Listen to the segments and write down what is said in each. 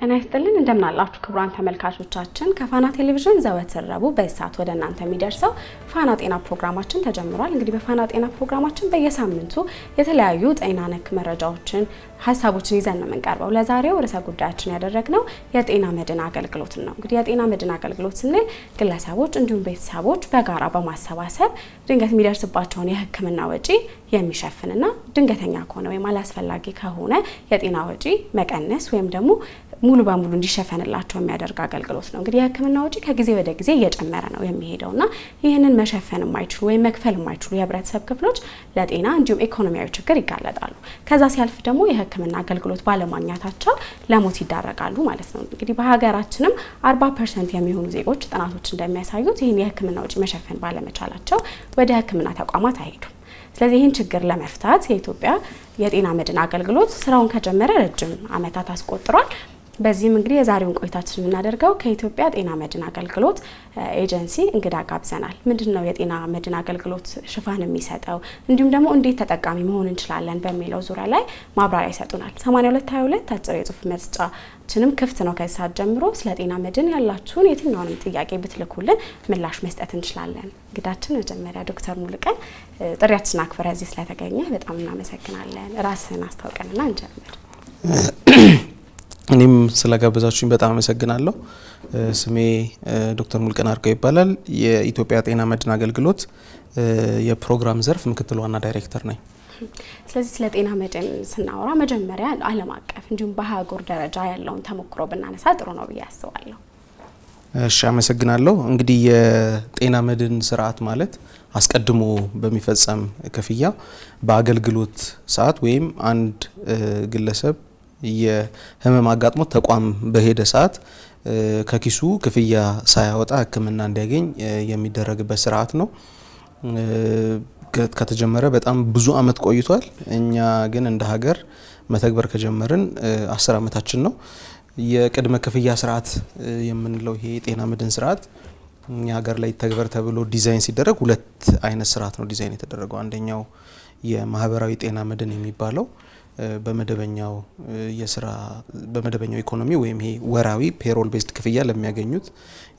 ጤና ይስጥልን እንደምን አላችሁ ክቡራን ተመልካቾቻችን ከፋና ቴሌቪዥን ዘወትር ረቡዕ በሰዓት ወደ እናንተ የሚደርሰው ፋና ጤና ፕሮግራማችን ተጀምሯል። እንግዲህ በፋና ጤና ፕሮግራማችን በየሳምንቱ የተለያዩ ጤና ነክ መረጃዎችን ሀሳቦችን ይዘን ነው የምንቀርበው። ለዛሬው ርዕሰ ጉዳያችን ያደረግነው የጤና መድን አገልግሎት ነው። እንግዲህ የጤና መድን አገልግሎት ስንል ግለሰቦች እንዲሁም ቤተሰቦች በጋራ በማሰባሰብ ድንገት የሚደርስባቸውን የሕክምና ወጪ የሚሸፍንና ድንገተኛ ከሆነ ወይም አላስፈላጊ ከሆነ የጤና ወጪ መቀነስ ወይም ደግሞ ሙሉ በሙሉ እንዲሸፈንላቸው የሚያደርግ አገልግሎት ነው። እንግዲህ የሕክምና ወጪ ከጊዜ ወደ ጊዜ እየጨመረ ነው የሚሄደውና ይህንን መሸፈን የማይችሉ ወይም መክፈል የማይችሉ የህብረተሰብ ክፍሎች ለጤና እንዲሁም ኢኮኖሚያዊ ችግር ይጋለጣሉ። ከዛ ሲያልፍ ደግሞ የሕክምና አገልግሎት ባለማግኘታቸው ለሞት ይዳረጋሉ ማለት ነው። እንግዲህ በሀገራችንም 40% የሚሆኑ ዜጎች ጥናቶች እንደሚያሳዩት ይህን የሕክምና ወጪ መሸፈን ባለመቻላቸው ወደ ሕክምና ተቋማት አይሄዱም። ስለዚህ ይህን ችግር ለመፍታት የኢትዮጵያ የጤና መድን አገልግሎት ስራውን ከጀመረ ረጅም ዓመታት አስቆጥሯል። በዚህም እንግዲህ የዛሬውን ቆይታችን የምናደርገው ከኢትዮጵያ ጤና መድን አገልግሎት ኤጀንሲ እንግዳ ጋብዘናል። ምንድነው የጤና መድን አገልግሎት ሽፋን የሚሰጠው እንዲሁም ደግሞ እንዴት ተጠቃሚ መሆን እንችላለን በሚለው ዙሪያ ላይ ማብራሪያ ይሰጡናል። 8222 አጭር የጽሁፍ መስጫችንም ክፍት ነው ከዚህ ሰዓት ጀምሮ። ስለ ጤና መድን ያላችሁን የትኛውንም ጥያቄ ብትልኩልን ምላሽ መስጠት እንችላለን። እንግዳችን መጀመሪያ ዶክተር ሙሉቀን ጥሪያችንን አክብረህ እዚህ ስለተገኘ በጣም እናመሰግናለን። ራስህን አስተዋውቀንና እንጀምር። እኔም ስለጋበዛችሁኝ በጣም አመሰግናለሁ። ስሜ ዶክተር ሙሉቀን አርጋው ይባላል። የኢትዮጵያ ጤና መድን አገልግሎት የፕሮግራም ዘርፍ ምክትል ዋና ዳይሬክተር ነኝ። ስለዚህ ስለ ጤና መድን ስናወራ መጀመሪያ ዓለም አቀፍ እንዲሁም በአህጉር ደረጃ ያለውን ተሞክሮ ብናነሳ ጥሩ ነው ብዬ አስባለሁ። እሺ፣ አመሰግናለሁ። እንግዲህ የጤና መድን ስርዓት ማለት አስቀድሞ በሚፈጸም ክፍያ በአገልግሎት ሰዓት ወይም አንድ ግለሰብ የህመም አጋጥሞ ተቋም በሄደ ሰዓት ከኪሱ ክፍያ ሳያወጣ ሕክምና እንዲያገኝ የሚደረግበት ስርዓት ነው። ከተጀመረ በጣም ብዙ አመት ቆይቷል። እኛ ግን እንደ ሀገር መተግበር ከጀመርን 10 አመታችን ነው። የቅድመ ክፍያ ስርዓት የምንለው ይሄ የጤና መድን ስርዓት እኛ ሀገር ላይ ተግበር ተብሎ ዲዛይን ሲደረግ ሁለት አይነት ስርዓት ነው ዲዛይን የተደረገው። አንደኛው የማህበራዊ ጤና መድን የሚባለው በመደበኛው ኢኮኖሚ ወይም ይሄ ወራዊ ፔሮል ቤዝድ ክፍያ ለሚያገኙት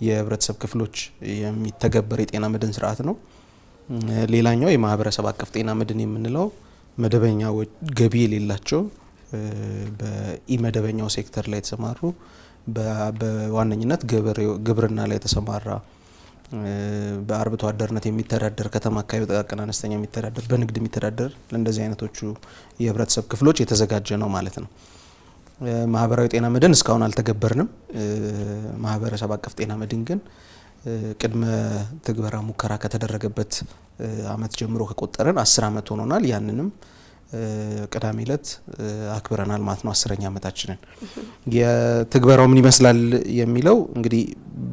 የህብረተሰብ ክፍሎች የሚተገበር የጤና መድን ስርዓት ነው። ሌላኛው የማህበረሰብ አቀፍ ጤና መድን የምንለው መደበኛ ገቢ የሌላቸው በኢመደበኛው ሴክተር ላይ የተሰማሩ በዋነኝነት ግብርና ላይ የተሰማራ በአርብቶ አደርነት የሚተዳደር ከተማ አካባቢ በጥቃቅንና አነስተኛ የሚተዳደር በንግድ የሚተዳደር ለእንደዚህ አይነቶቹ የህብረተሰብ ክፍሎች የተዘጋጀ ነው ማለት ነው። ማህበራዊ ጤና መድን እስካሁን አልተገበርንም። ማህበረሰብ አቀፍ ጤና መድን ግን ቅድመ ትግበራ ሙከራ ከተደረገበት አመት ጀምሮ ከቆጠረን 10 አመት ሆኖናል። ያንንም ቅዳሜ ዕለት አክብረናል ማለት ነው 10ኛ አመታችንን። የትግበራው ምን ይመስላል የሚለው እንግዲህ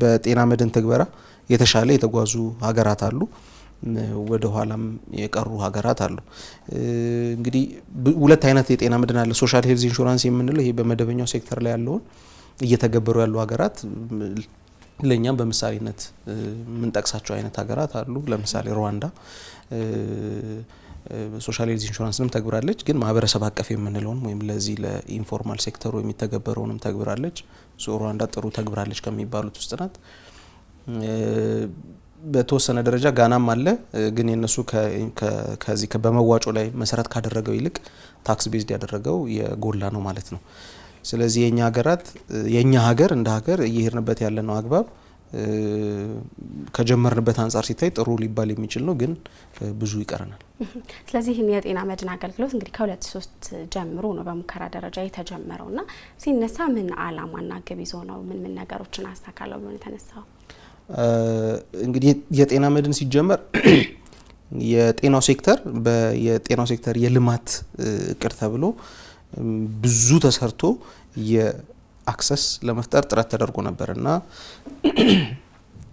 በጤና መድን ትግበራ የተሻለ የተጓዙ ሀገራት አሉ፣ ወደ ኋላም የቀሩ ሀገራት አሉ። እንግዲህ ሁለት አይነት የጤና መድን አለ። ሶሻል ሄልዝ ኢንሹራንስ የምንለው ይሄ በመደበኛው ሴክተር ላይ ያለውን እየተገበሩ ያሉ ሀገራት ለኛም በምሳሌነት የምንጠቅሳቸው አይነት ሀገራት አሉ። ለምሳሌ ሩዋንዳ ሶሻል ሄልዝ ኢንሹራንስንም ተግብራለች፣ ግን ማህበረሰብ አቀፍ የምንለውን ወይም ለዚህ ለኢንፎርማል ሴክተሩ የሚተገበረውንም ተግብራለች። ሩዋንዳ ጥሩ ተግብራለች ከሚባሉት ውስጥ ናት። በተወሰነ ደረጃ ጋናም አለ፣ ግን የነሱ ከዚህ በመዋጮ ላይ መሰረት ካደረገው ይልቅ ታክስ ቤዝድ ያደረገው የጎላ ነው ማለት ነው። ስለዚህ የኛ ሀገር እንደ ሀገር እየሄድንበት ያለ ነው አግባብ ከጀመርንበት አንጻር ሲታይ ጥሩ ሊባል የሚችል ነው፣ ግን ብዙ ይቀረናል። ስለዚህ ይህን የጤና መድን አገልግሎት እንግዲህ ከ2003 ጀምሮ ነው በሙከራ ደረጃ የተጀመረውና ሲነሳ ምን አላማና ግብ ይዞ ነው ምን ነገሮችን አስተካክለው ነው የተነሳው? እንግዲህ የጤና መድን ሲጀመር የጤናው ሴክተር የልማት እቅድ ተብሎ ብዙ ተሰርቶ የአክሰስ ለመፍጠር ጥረት ተደርጎ ነበርና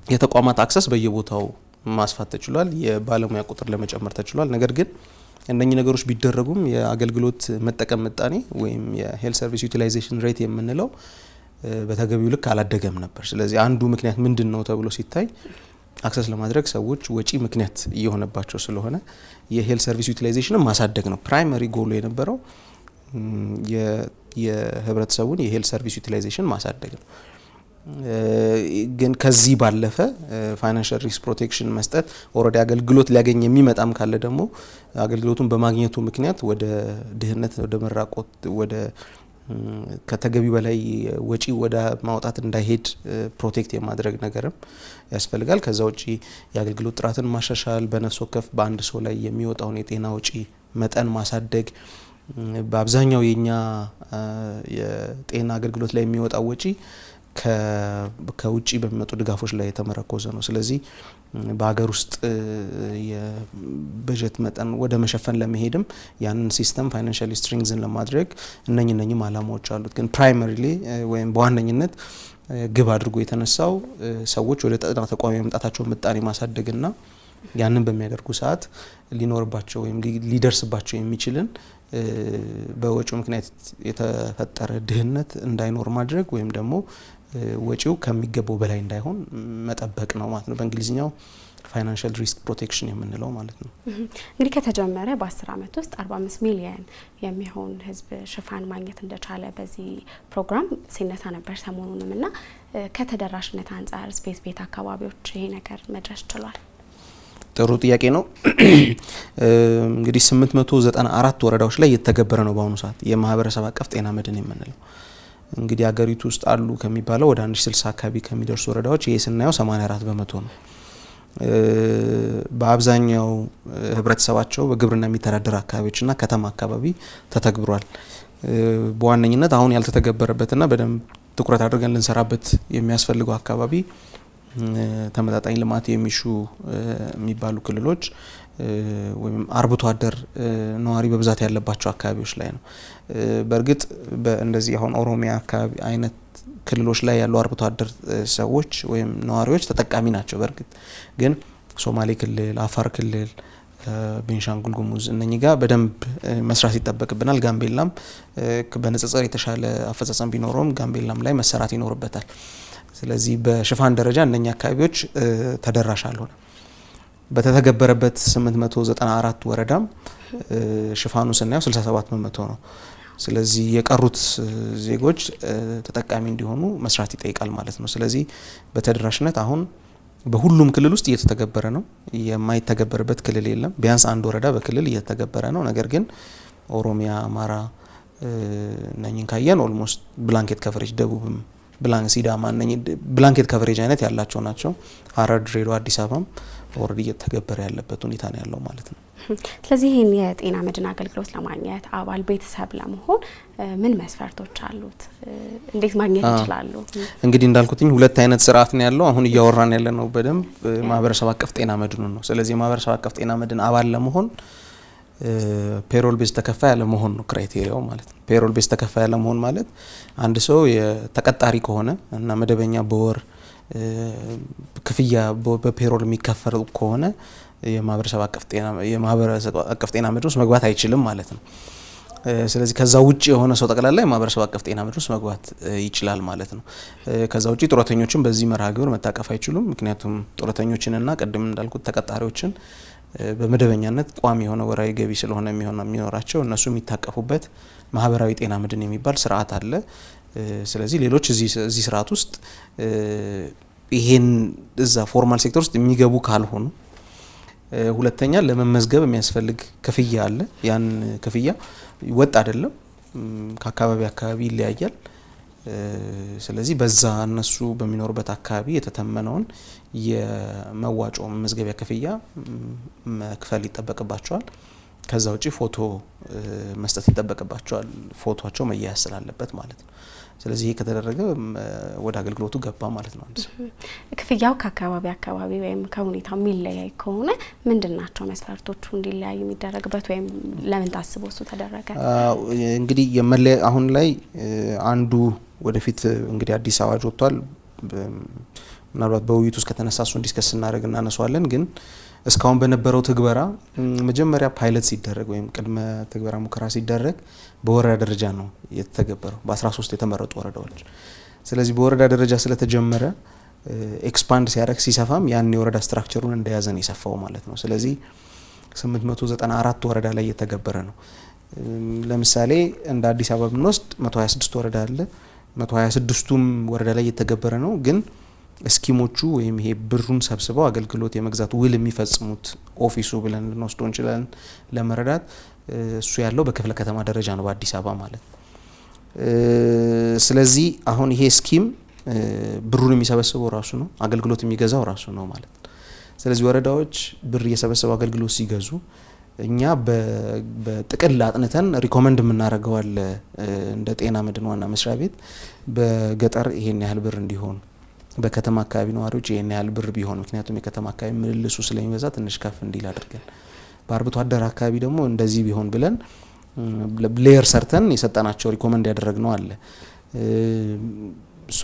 የተቋማት አክሰስ በየቦታው ማስፋት ተችሏል። የባለሙያ ቁጥር ለመጨመር ተችሏል። ነገር ግን እነኚህ ነገሮች ቢደረጉም የአገልግሎት መጠቀም ምጣኔ ወይም የሄልት ሰርቪስ ዩቲላይዜሽን ሬት የምንለው በተገቢው ልክ አላደገም ነበር። ስለዚህ አንዱ ምክንያት ምንድነው ተብሎ ሲታይ አክሰስ ለማድረግ ሰዎች ወጪ ምክንያት እየሆነባቸው ስለሆነ የሄልት ሰርቪስ ዩቲላይዜሽንን ማሳደግ ነው ፕራይመሪ ጎሉ የነበረው። የህብረተሰቡን የሄልት ሰርቪስ ዩቲላይዜሽን ማሳደግ ነው። ግን ከዚህ ባለፈ ፋይናንሻል ሪስክ ፕሮቴክሽን መስጠት ኦልሬዲ አገልግሎት ሊያገኝ የሚመጣም ካለ ደግሞ አገልግሎቱን በማግኘቱ ምክንያት ወደ ድህነት፣ ወደ መራቆት፣ ወደ ከተገቢ በላይ ወጪ ወደ ማውጣት እንዳይሄድ ፕሮቴክት የማድረግ ነገርም ያስፈልጋል። ከዛ ውጪ የአገልግሎት ጥራትን ማሻሻል፣ በነፍስ ወከፍ በአንድ ሰው ላይ የሚወጣውን የጤና ወጪ መጠን ማሳደግ። በአብዛኛው የኛ የጤና አገልግሎት ላይ የሚወጣው ወጪ ከውጪ በሚመጡ ድጋፎች ላይ የተመረኮዘ ነው። ስለዚህ በሀገር ውስጥ የበጀት መጠን ወደ መሸፈን ለመሄድም ያንን ሲስተም ፋይናንሻሊ ስትሪንግዝን ለማድረግ እነኝም አላማዎች አሉት። ግን ፕራይመሪሊ ወይም በዋነኝነት ግብ አድርጎ የተነሳው ሰዎች ወደ ጤና ተቋም የመምጣታቸውን ምጣኔ ማሳደግና ያንን በሚያደርጉ ሰዓት ሊኖርባቸው ወይም ሊደርስባቸው የሚችልን በወጪው ምክንያት የተፈጠረ ድህነት እንዳይኖር ማድረግ ወይም ደግሞ ወጪው ከሚገባው በላይ እንዳይሆን መጠበቅ ነው ማለት ነው። በእንግሊዝኛው ፋይናንሻል ሪስክ ፕሮቴክሽን የምንለው ማለት ነው። እንግዲህ ከተጀመረ በ10 ዓመት ውስጥ 45 ሚሊዮን የሚሆን ህዝብ ሽፋን ማግኘት እንደቻለ በዚህ ፕሮግራም ሲነሳ ነበር ሰሞኑንም እና ከተደራሽነት አንጻር ቤት አካባቢዎች ይሄ ነገር መድረስ ችሏል? ጥሩ ጥያቄ ነው። እንግዲህ 894 ወረዳዎች ላይ እየተገበረ ነው በአሁኑ ሰዓት የማህበረሰብ አቀፍ ጤና መድን የምንለው። እንግዲህ አገሪቱ ውስጥ አሉ ከሚባለው ወደ 1060 አካባቢ ከሚደርሱ ወረዳዎች ይሄ ስናየው 84 በመቶ ነው። በአብዛኛው ህብረተሰባቸው በግብርና የሚተዳደር አካባቢዎችና ከተማ አካባቢ ተተግብሯል። በዋነኝነት አሁን ያልተተገበረበትና በደንብ ትኩረት አድርገን ልንሰራበት የሚያስፈልገው አካባቢ ተመጣጣኝ ልማት የሚሹ የሚባሉ ክልሎች ወይም አርብቶ አደር ነዋሪ በብዛት ያለባቸው አካባቢዎች ላይ ነው። በእርግጥ እንደዚህ አሁን ኦሮሚያ አካባቢ አይነት ክልሎች ላይ ያሉ አርብቶ አደር ሰዎች ወይም ነዋሪዎች ተጠቃሚ ናቸው። በእርግጥ ግን ሶማሌ ክልል፣ አፋር ክልል፣ ቤንሻንጉል ጉሙዝ እነኚህ ጋር በደንብ መስራት ይጠበቅብናል። ጋምቤላም በንጽጽር የተሻለ አፈጻጸም ቢኖረውም ጋምቤላም ላይ መሰራት ይኖርበታል። ስለዚህ በሽፋን ደረጃ እነኛ አካባቢዎች ተደራሽ አልሆነ። በተተገበረበት 894 ወረዳም ሽፋኑ ስናየው 67 በመቶ ነው። ስለዚህ የቀሩት ዜጎች ተጠቃሚ እንዲሆኑ መስራት ይጠይቃል ማለት ነው። ስለዚህ በተደራሽነት አሁን በሁሉም ክልል ውስጥ እየተተገበረ ነው። የማይተገበርበት ክልል የለም። ቢያንስ አንድ ወረዳ በክልል እየተተገበረ ነው። ነገር ግን ኦሮሚያ፣ አማራ እነኚህን ካየን ኦልሞስት ብላንኬት ከቨሬጅ ደቡብም ሲዳማ እነኚህ ብላንኬት ከቨሬጅ አይነት ያላቸው ናቸው። ሐረር፣ ድሬዳዋ፣ አዲስ አበባም ኦልሬዲ እየተገበረ ያለበት ሁኔታ ነው ያለው ማለት ነው። ስለዚህ ይህን የጤና መድን አገልግሎት ለማግኘት አባል ቤተሰብ ለመሆን ምን መስፈርቶች አሉት? እንዴት ማግኘት ይችላሉ? እንግዲህ እንዳልኩትኝ ሁለት አይነት ስርዓት ነው ያለው። አሁን እያወራን ያለ ነው በደንብ ማህበረሰብ አቀፍ ጤና መድኑን ነው። ስለዚህ ማህበረሰብ አቀፍ ጤና መድን አባል ለመሆን ፔሮል ቤዝ ተከፋይ ያለመሆን ነው ክራይቴሪያው ማለት ነው። ፔሮል ቤዝ ተከፋይ ያለመሆን ማለት አንድ ሰው ተቀጣሪ ከሆነ እና መደበኛ በወር ክፍያ በፔሮል የሚከፈል ከሆነ የማህበረሰብ አቀፍ ጤና መድን ውስጥ መግባት አይችልም ማለት ነው። ስለዚህ ከዛ ውጪ የሆነ ሰው ጠቅላላ የማህበረሰብ አቀፍ ጤና መድን ውስጥ መግባት ይችላል ማለት ነው። ከዛ ውጪ ጡረተኞችን በዚህ መርሃ ግብር መታቀፍ አይችሉም። ምክንያቱም ጡረተኞችንና ቅድም እንዳልኩት ተቀጣሪዎችን በመደበኛነት ቋሚ የሆነ ወራዊ ገቢ ስለሆነ የሚኖራቸው እነሱ የሚታቀፉበት ማህበራዊ ጤና መድን የሚባል ስርዓት አለ። ስለዚህ ሌሎች እዚህ ስርዓት ውስጥ ይሄን እዛ ፎርማል ሴክተር ውስጥ የሚገቡ ካልሆኑ፣ ሁለተኛ ለመመዝገብ የሚያስፈልግ ክፍያ አለ። ያን ክፍያ ወጥ አይደለም፣ ከአካባቢ ይለያያል። ስለዚህ በዛ እነሱ በሚኖሩበት አካባቢ የተተመነውን የመዋጮ መመዝገቢያ ክፍያ መክፈል ይጠበቅባቸዋል። ከዛ ውጪ ፎቶ መስጠት ይጠበቅባቸዋል። ፎቶቸው መያያዝ ስላለበት ማለት ነው። ስለዚህ ይሄ ከተደረገ ወደ አገልግሎቱ ገባ ማለት ነው። አንድ ክፍያው ከአካባቢ ወይም ከሁኔታው የሚለያይ ከሆነ ምንድናቸው መስፈርቶቹ እንዲለያዩ የሚደረግበት ወይም ለምን ታስቦ እሱ ተደረገ? እንግዲህ አሁን ላይ አንዱ ወደፊት እንግዲህ አዲስ አዋጅ ወጥቷል። ምናልባት በውይይት ውስጥ ከተነሳ እሱን ዲስከስ እናደርግ እናነሳዋለን። ግን እስካሁን በነበረው ትግበራ መጀመሪያ ፓይለት ሲደረግ ወይም ቅድመ ትግበራ ሙከራ ሲደረግ በወረዳ ደረጃ ነው የተተገበረው በ13 የተመረጡ ወረዳዎች። ስለዚህ በወረዳ ደረጃ ስለተጀመረ ኤክስፓንድ ሲያደርግ ሲሰፋም ያን የወረዳ ስትራክቸሩን እንደያዘ ነው የሰፋው ማለት ነው። ስለዚህ 894 ወረዳ ላይ የተገበረ ነው። ለምሳሌ እንደ አዲስ አበባ ብንወስድ 126 ወረዳ አለ። 126ቱም ወረዳ ላይ እየተገበረ ነው። ግን እስኪሞቹ ወይም ይሄ ብሩን ሰብስበው አገልግሎት የመግዛት ውል የሚፈጽሙት ኦፊሱ ብለን ልንወስደው እንችላለን ለመረዳት እሱ ያለው በክፍለ ከተማ ደረጃ ነው በአዲስ አበባ ማለት። ስለዚህ አሁን ይሄ ስኪም ብሩን የሚሰበስበው ራሱ ነው፣ አገልግሎት የሚገዛው ራሱ ነው ማለት ነው። ስለዚህ ወረዳዎች ብር እየሰበሰቡ አገልግሎት ሲገዙ እኛ በጥቅል አጥንተን ሪኮመንድ የምናደርገው አለ እንደ ጤና መድን ዋና መስሪያ ቤት በገጠር ይሄን ያህል ብር እንዲሆን፣ በከተማ አካባቢ ነዋሪዎች ይሄን ያህል ብር ቢሆን፣ ምክንያቱም የከተማ አካባቢ ምልልሱ ስለሚበዛ ትንሽ ከፍ እንዲል አድርገን፣ በአርብቶ አደር አካባቢ ደግሞ እንደዚህ ቢሆን ብለን ሌየር ሰርተን የሰጠናቸው ሪኮመንድ ያደረግነው አለ።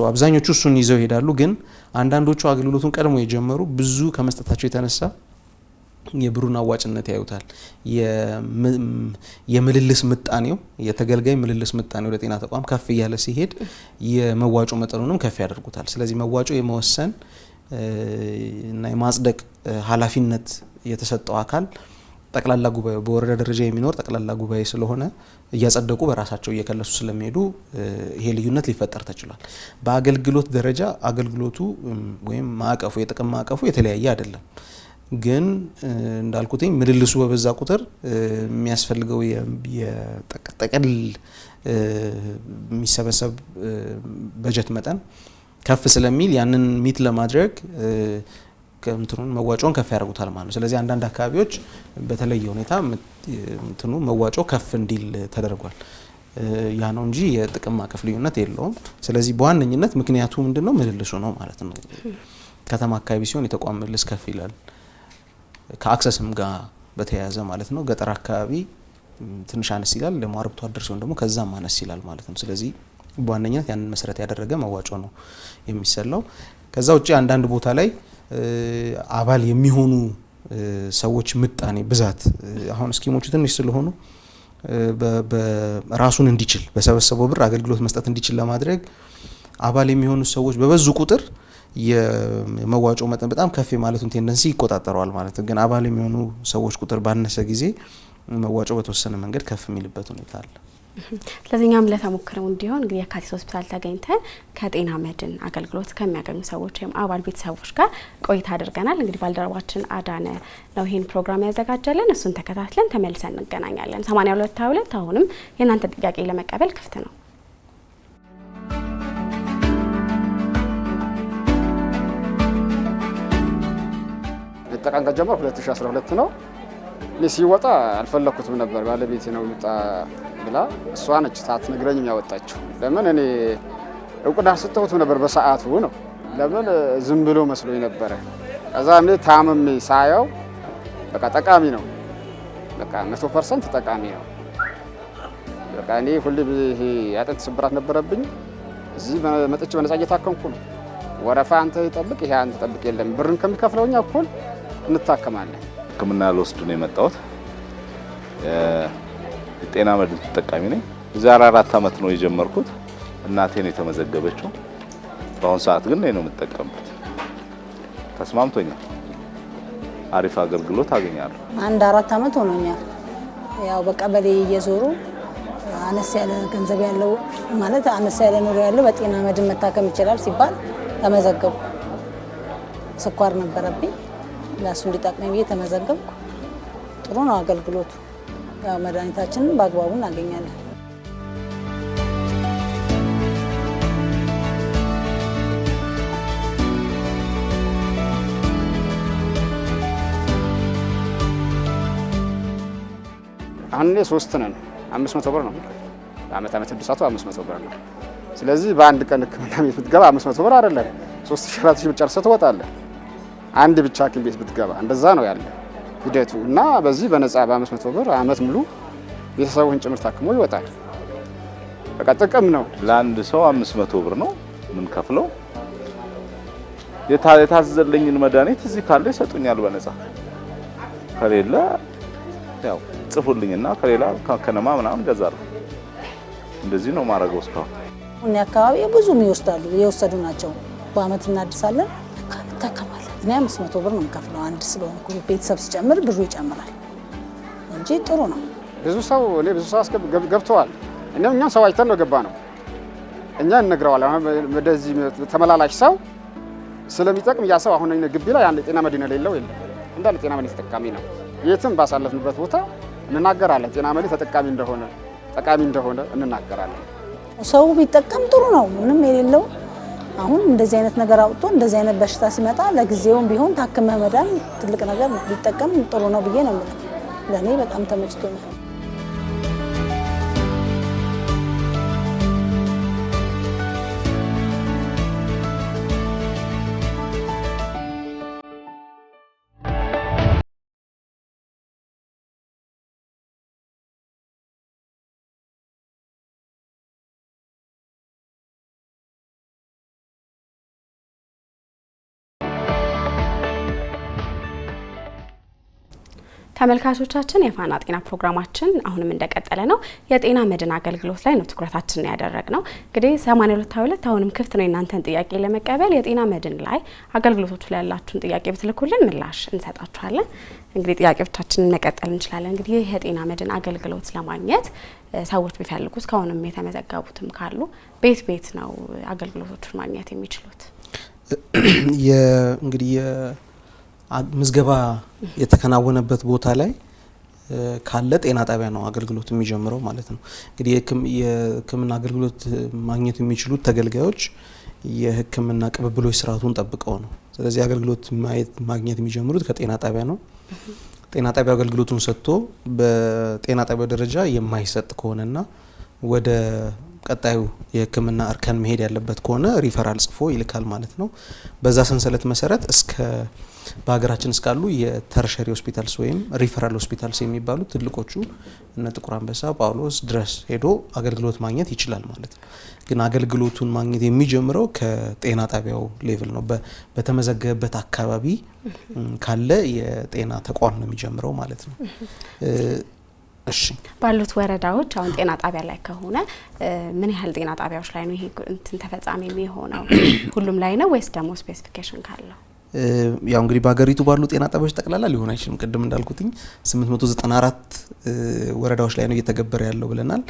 አብዛኞቹ እሱን ይዘው ይሄዳሉ። ግን አንዳንዶቹ አገልግሎቱን ቀድሞ የጀመሩ ብዙ ከመስጠታቸው የተነሳ የብሩን አዋጭነት ያዩታል። የምልልስ ምጣኔው የተገልጋይ ምልልስ ምጣኔው ወደ ጤና ተቋም ከፍ እያለ ሲሄድ የመዋጮ መጠኑንም ከፍ ያደርጉታል። ስለዚህ መዋጮ የመወሰን እና የማጽደቅ ኃላፊነት የተሰጠው አካል ጠቅላላ ጉባኤ በወረዳ ደረጃ የሚኖር ጠቅላላ ጉባኤ ስለሆነ እያጸደቁ በራሳቸው እየከለሱ ስለሚሄዱ ይሄ ልዩነት ሊፈጠር ተችሏል። በአገልግሎት ደረጃ አገልግሎቱ ወይም ማዕቀፉ የጥቅም ማዕቀፉ የተለያየ አይደለም። ግን እንዳልኩትኝ ምልልሱ በበዛ ቁጥር የሚያስፈልገው የጠቅል የሚሰበሰብ በጀት መጠን ከፍ ስለሚል ያንን ሚት ለማድረግ እንትኑን መዋጮን ከፍ ያደርጉታል ማለት ነው። ስለዚህ አንዳንድ አካባቢዎች በተለየ ሁኔታ እንትኑ መዋጮ ከፍ እንዲል ተደርጓል። ያ ነው እንጂ የጥቅም ማዕቀፍ ልዩነት የለውም። ስለዚህ በዋነኝነት ምክንያቱ ምንድነው? ምልልሱ ነው ማለት ነው። ከተማ አካባቢ ሲሆን የተቋም ምልልስ ከፍ ይላል፣ ከአክሰስም ጋር በተያያዘ ማለት ነው። ገጠር አካባቢ ትንሽ አነስ ይላል፣ ደግሞ አርብቶ አደር ሲሆን ደግሞ ከዛም አነስ ይላል ማለት ነው። ስለዚህ በዋነኝነት ያንን መሰረት ያደረገ መዋጮ ነው የሚሰላው። ከዛ ውጪ አንዳንድ ቦታ ላይ አባል የሚሆኑ ሰዎች ምጣኔ ብዛት አሁን እስኪሞቹ ትንሽ ስለሆኑ ራሱን እንዲችል በሰበሰበው ብር አገልግሎት መስጠት እንዲችል ለማድረግ አባል የሚሆኑ ሰዎች በበዙ ቁጥር የመዋጮ መጠን በጣም ከፍ ማለቱን ቴንደንሲ ይቆጣጠረዋል ማለት ነው። ግን አባል የሚሆኑ ሰዎች ቁጥር ባነሰ ጊዜ መዋጮ በተወሰነ መንገድ ከፍ የሚልበት ሁኔታ አለ። ስለዚህ እኛም ለተሞክረው እንዲሆን እንግዲህ የካቲት ሆስፒታል ተገኝተን ከጤና መድን አገልግሎት ከሚያገኙ ሰዎች ወይም አባል ቤተሰቦች ጋር ቆይታ አድርገናል። እንግዲህ ባልደረባችን አዳነ ነው ይሄን ፕሮግራም ያዘጋጀልን። እሱን ተከታትለን ተመልሰን እንገናኛለን። 8222 አሁንም የእናንተ ጥያቄ ለመቀበል ክፍት ነው። ተጠቃን ከጀመረ 2012 ነው። እኔ ሲወጣ አልፈለኩትም ነበር። ባለቤቴ ነው ይወጣ ብላ እሷ ነች ሳትነግረኝም ያወጣችው። ለምን እኔ እውቅና ሰጥተውት ነበር በሰዓቱ ነው። ለምን ዝም ብሎ መስሎኝ ነበረ። ከዛ እኔ ታምሜ ሳየው በቃ ጠቃሚ ነው፣ በቃ 100% ጠቃሚ ነው። በቃ እኔ ሁሌ ይሄ ያጥንት ስብራት ነበረብኝ። እዚህ መጥቼ በነፃ እየታከምኩ ነው። ወረፋ አንተ ይጠብቅ ይሄ አንተ ጠብቅ የለም። ብርን ከሚከፍለውኛ እኩል እንታከማለን። ሕክምና ልወስድ ነው የመጣሁት። የጤና መድን ተጠቃሚ ነኝ። ዛሬ 4 አመት ነው የጀመርኩት። እናቴ ነው የተመዘገበችው። በአሁን ሰዓት ግን እኔ ነው የምጠቀምበት። ተስማምቶኛል። አሪፍ አገልግሎት አገኛለሁ። 4 አመት ሆኖኛል። ያው በቀበሌ እየዞሩ አነስ ያለ ገንዘብ ያለው ማለት አነስ ያለ ኑሮ ያለው በጤና መድን መታከም ይችላል ሲባል ተመዘገብኩ። ስኳር ነበረብኝ፣ ለሱ እንዲጠቅመኝ ብዬ ተመዘገብኩ። ጥሩ ነው አገልግሎቱ። ያው መድኃኒታችንን በአግባቡ እናገኛለን። አሁን 3 ነን 500 ብር ነው በአመት እድሳቱ 500 ብር ነው። ስለዚህ በአንድ ቀን ሕክምና ቤት ብትገባ 500 ብር አይደለም 3000 ብር ጨርሰህ ትወጣለህ። አንድ ብቻ ሐኪም ቤት ብትገባ እንደዛ ነው ያለ ሂደቱ እና በዚህ በነፃ በ500 ብር አመት ሙሉ ቤተሰቡን ጭምር ታክሞ ይወጣል። በቃ ጥቅም ነው። ለአንድ ሰው 500 ብር ነው ምን ከፍለው። የታዘዘልኝን መድኃኒት እዚህ ካለ ይሰጡኛል በነፃ። ከሌለ ያው ጽፉልኝና ከሌላ ከነማ ምናምን ገዛለሁ። እንደዚህ ነው ማረገው እስካሁን። እኛ አካባቢ ብዙም ይወስዳሉ፣ የወሰዱ ናቸው። በአመት እናድሳለን እንታከማለን። እኔ 500 ብር ነው የምከፍለው አንድ ስለሆነ ቤተሰብ ሲጨምር ብሩ ይጨምራል እንጂ ጥሩ ነው። ብዙ ሰው ገብተዋል። እኛም ሰው አይተን ነው ገባ ነው። እኛ እንነግረዋለን። አሁን ወደዚህ ተመላላሽ ሰው ስለሚጠቅም ያ ሰው አሁን ግቢ ላይ አንድ ጤና መድን የሌለው የለም። እንዳለ ጤና መድን ተጠቃሚ ነው። የትም ባሳለፍንበት ቦታ እንናገራለን። ጤና መድን ተጠቃሚ እንደሆነ ጠቃሚ እንደሆነ እንናገራለን። ሰው ቢጠቀም ጥሩ ነው። ምንም የሌለው አሁን እንደዚህ አይነት ነገር አውጥቶ እንደዚህ አይነት በሽታ ሲመጣ ለጊዜውም ቢሆን ታክመህ መዳን ትልቅ ነገር ነው። ቢጠቀም ጥሩ ነው ብዬ ነው የምለው። ለእኔ በጣም ተመችቶኛል። ተመልካቾቻችን የፋና ጤና ፕሮግራማችን አሁንም እንደቀጠለ ነው። የጤና መድን አገልግሎት ላይ ነው ትኩረታችንን ያደረግነው። እንግዲህ 8222 አሁንም ክፍት ነው የእናንተን ጥያቄ ለመቀበል። የጤና መድን ላይ አገልግሎቶች ላይ ያላችሁን ጥያቄ ብትልኩልን ምላሽ እንሰጣችኋለን። እንግዲህ ጥያቄዎቻችንን መቀጠል እንችላለን። እንግዲህ ይህ የጤና መድን አገልግሎት ለማግኘት ሰዎች ቢፈልጉ እስካሁንም የተመዘገቡትም ካሉ ቤት ነው አገልግሎቶችን ማግኘት የሚችሉት? እንግዲህ ምዝገባ የተከናወነበት ቦታ ላይ ካለ ጤና ጣቢያ ነው አገልግሎት የሚጀምረው ማለት ነው። እንግዲህ የሕክምና አገልግሎት ማግኘት የሚችሉት ተገልጋዮች የሕክምና ቅብብሎች ስርዓቱን ጠብቀው ነው። ስለዚህ አገልግሎት ማግኘት የሚጀምሩት ከጤና ጣቢያ ነው። ጤና ጣቢያ አገልግሎቱን ሰጥቶ በጤና ጣቢያው ደረጃ የማይሰጥ ከሆነና ወደ ቀጣዩ የሕክምና እርከን መሄድ ያለበት ከሆነ ሪፈራል ጽፎ ይልካል ማለት ነው። በዛ ሰንሰለት መሰረት በሀገራችን እስካሉ የተርሸሪ ሆስፒታልስ ወይም ሪፈራል ሆስፒታልስ የሚባሉ ትልቆቹ እነ ጥቁር አንበሳ፣ ጳውሎስ ድረስ ሄዶ አገልግሎት ማግኘት ይችላል ማለት ነው። ግን አገልግሎቱን ማግኘት የሚጀምረው ከጤና ጣቢያው ሌቭል ነው። በተመዘገበበት አካባቢ ካለ የጤና ተቋም ነው የሚጀምረው ማለት ነው። እሺ፣ ባሉት ወረዳዎች አሁን ጤና ጣቢያ ላይ ከሆነ ምን ያህል ጤና ጣቢያዎች ላይ ነው ይሄ ተፈጻሚ የሚሆነው? ሁሉም ላይ ነው ወይስ ደግሞ ስፔሲፊኬሽን ካለው? ያው እንግዲህ በሀገሪቱ ባሉ ጤና ጣቢያዎች ጠቅላላ ሊሆን አይችልም። ቅድም እንዳልኩትኝ 894 ወረዳዎች ላይ ነው እየተገበረ ያለው ብለናል።